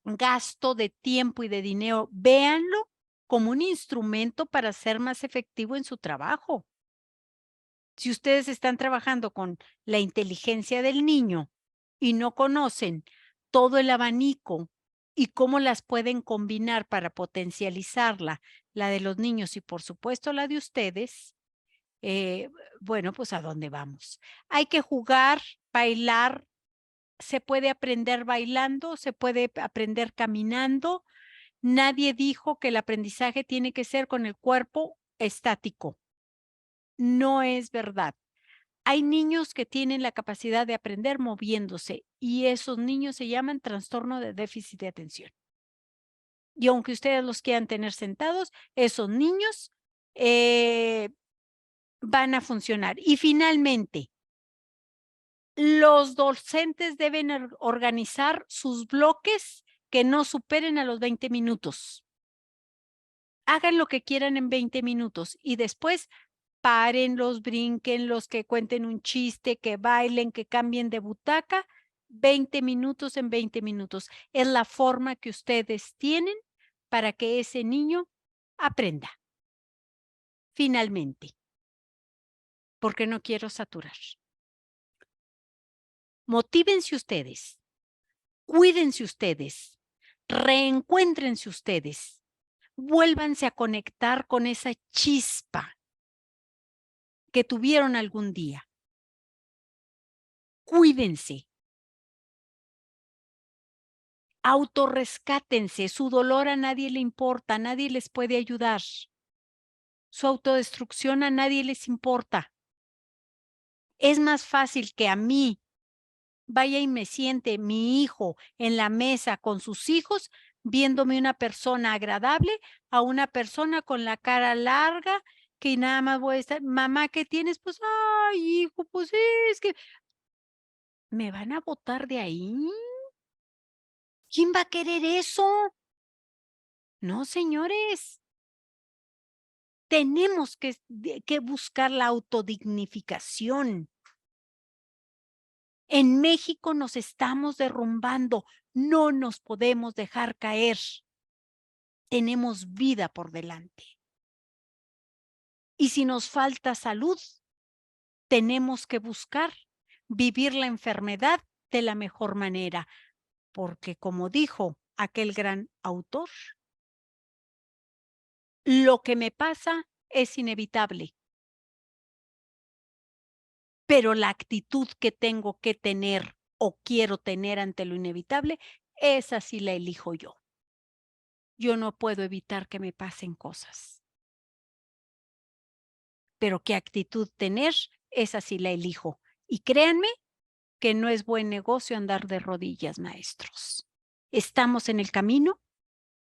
gasto de tiempo y de dinero. Véanlo como un instrumento para ser más efectivo en su trabajo. Si ustedes están trabajando con la inteligencia del niño y no conocen todo el abanico y cómo las pueden combinar para potencializarla, la de los niños y por supuesto la de ustedes, eh, bueno, pues ¿a dónde vamos? Hay que jugar, bailar, se puede aprender bailando, se puede aprender caminando. Nadie dijo que el aprendizaje tiene que ser con el cuerpo estático. No es verdad. Hay niños que tienen la capacidad de aprender moviéndose y esos niños se llaman trastorno de déficit de atención. Y aunque ustedes los quieran tener sentados, esos niños van a funcionar. Y finalmente, los docentes deben organizar sus bloques que no superen a los 20 minutos. Hagan lo que quieran en 20 minutos y después párenlos, brínquenlos, que cuenten un chiste, que bailen, que cambien de butaca. 20 minutos en 20 minutos. Es la forma que ustedes tienen para que ese niño aprenda. Finalmente, porque no quiero saturar. Motívense ustedes, cuídense ustedes, reencuéntrense ustedes, vuélvanse a conectar con esa chispa que tuvieron algún día. Cuídense. Autorrescátense, su dolor a nadie le importa, nadie les puede ayudar. Su autodestrucción a nadie les importa. Es más fácil que a mí vaya y me siente mi hijo en la mesa con sus hijos, viéndome una persona agradable, a una persona con la cara larga, que nada más voy a estar, mamá, ¿qué tienes? Pues, ay, hijo, pues es que me van a botar de ahí. ¿Quién va a querer eso? No, señores. Tenemos que buscar la autodignificación. En México nos estamos derrumbando, no nos podemos dejar caer. Tenemos vida por delante. Y si nos falta salud, tenemos que buscar vivir la enfermedad de la mejor manera, porque como dijo aquel gran autor, lo que me pasa es inevitable. Pero la actitud que tengo que tener o quiero tener ante lo inevitable, esa sí la elijo yo. Yo no puedo evitar que me pasen cosas. Pero qué actitud tener, esa sí la elijo. Y créanme que no es buen negocio andar de rodillas, maestros. Estamos en el camino.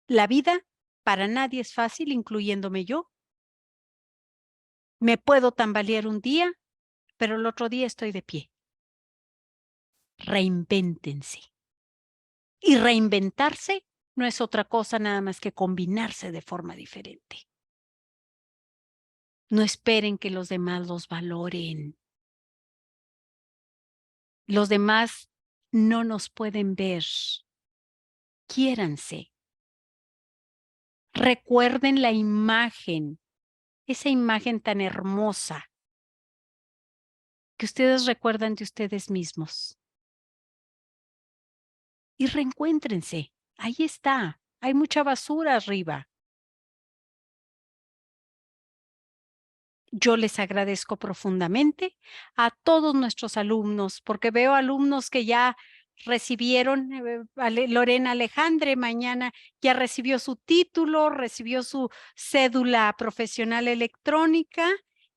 La vida para nadie es fácil, incluyéndome yo. Me puedo tambalear un día, pero el otro día estoy de pie. Reinvéntense. Y reinventarse no es otra cosa nada más que combinarse de forma diferente. No esperen que los demás los valoren. Los demás no nos pueden ver. Quiéranse. Recuerden la imagen, esa imagen tan hermosa que ustedes recuerdan de ustedes mismos. Y reencuéntrense. Ahí está. Hay mucha basura arriba. Yo les agradezco profundamente a todos nuestros alumnos, porque veo alumnos que ya recibieron, Lorena Alejandre mañana ya recibió su título, recibió su cédula profesional electrónica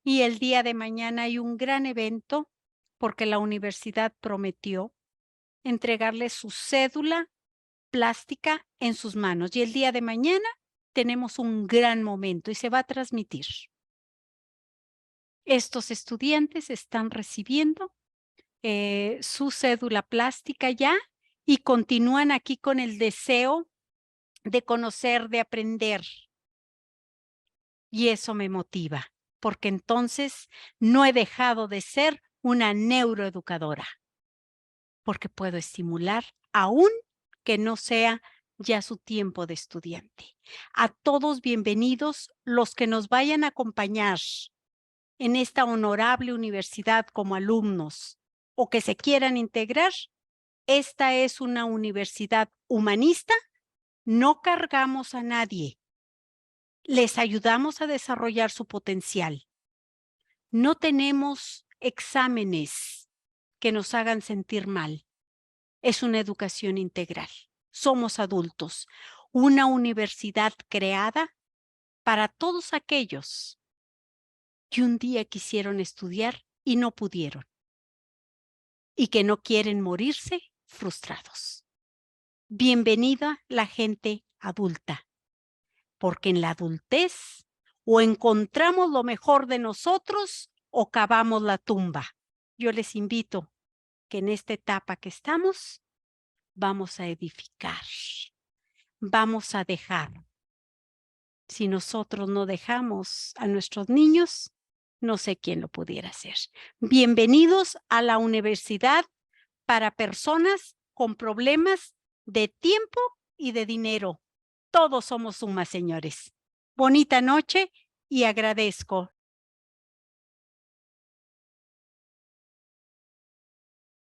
y el día de mañana hay un gran evento porque la universidad prometió entregarles su cédula plástica en sus manos y el día de mañana tenemos un gran momento y se va a transmitir. Estos estudiantes están recibiendo su cédula plástica ya y continúan aquí con el deseo de conocer, de aprender. Y eso me motiva, porque entonces no he dejado de ser una neuroeducadora, porque puedo estimular aún que no sea ya su tiempo de estudiante. A todos bienvenidos los que nos vayan a acompañar en esta honorable universidad como alumnos o que se quieran integrar. Esta es una universidad humanista, no cargamos a nadie, les ayudamos a desarrollar su potencial. No tenemos exámenes que nos hagan sentir mal. Es una educación integral. Somos adultos. Una universidad creada para todos aquellos que un día quisieron estudiar y no pudieron. Y que no quieren morirse frustrados. Bienvenida la gente adulta, porque en la adultez o encontramos lo mejor de nosotros o cavamos la tumba. Yo les invito que en esta etapa que estamos, vamos a edificar, vamos a dejar. Si nosotros no dejamos a nuestros niños, no sé quién lo pudiera hacer. Bienvenidos a la universidad para personas con problemas de tiempo y de dinero. Todos somos sumas, señores. Bonita noche y agradezco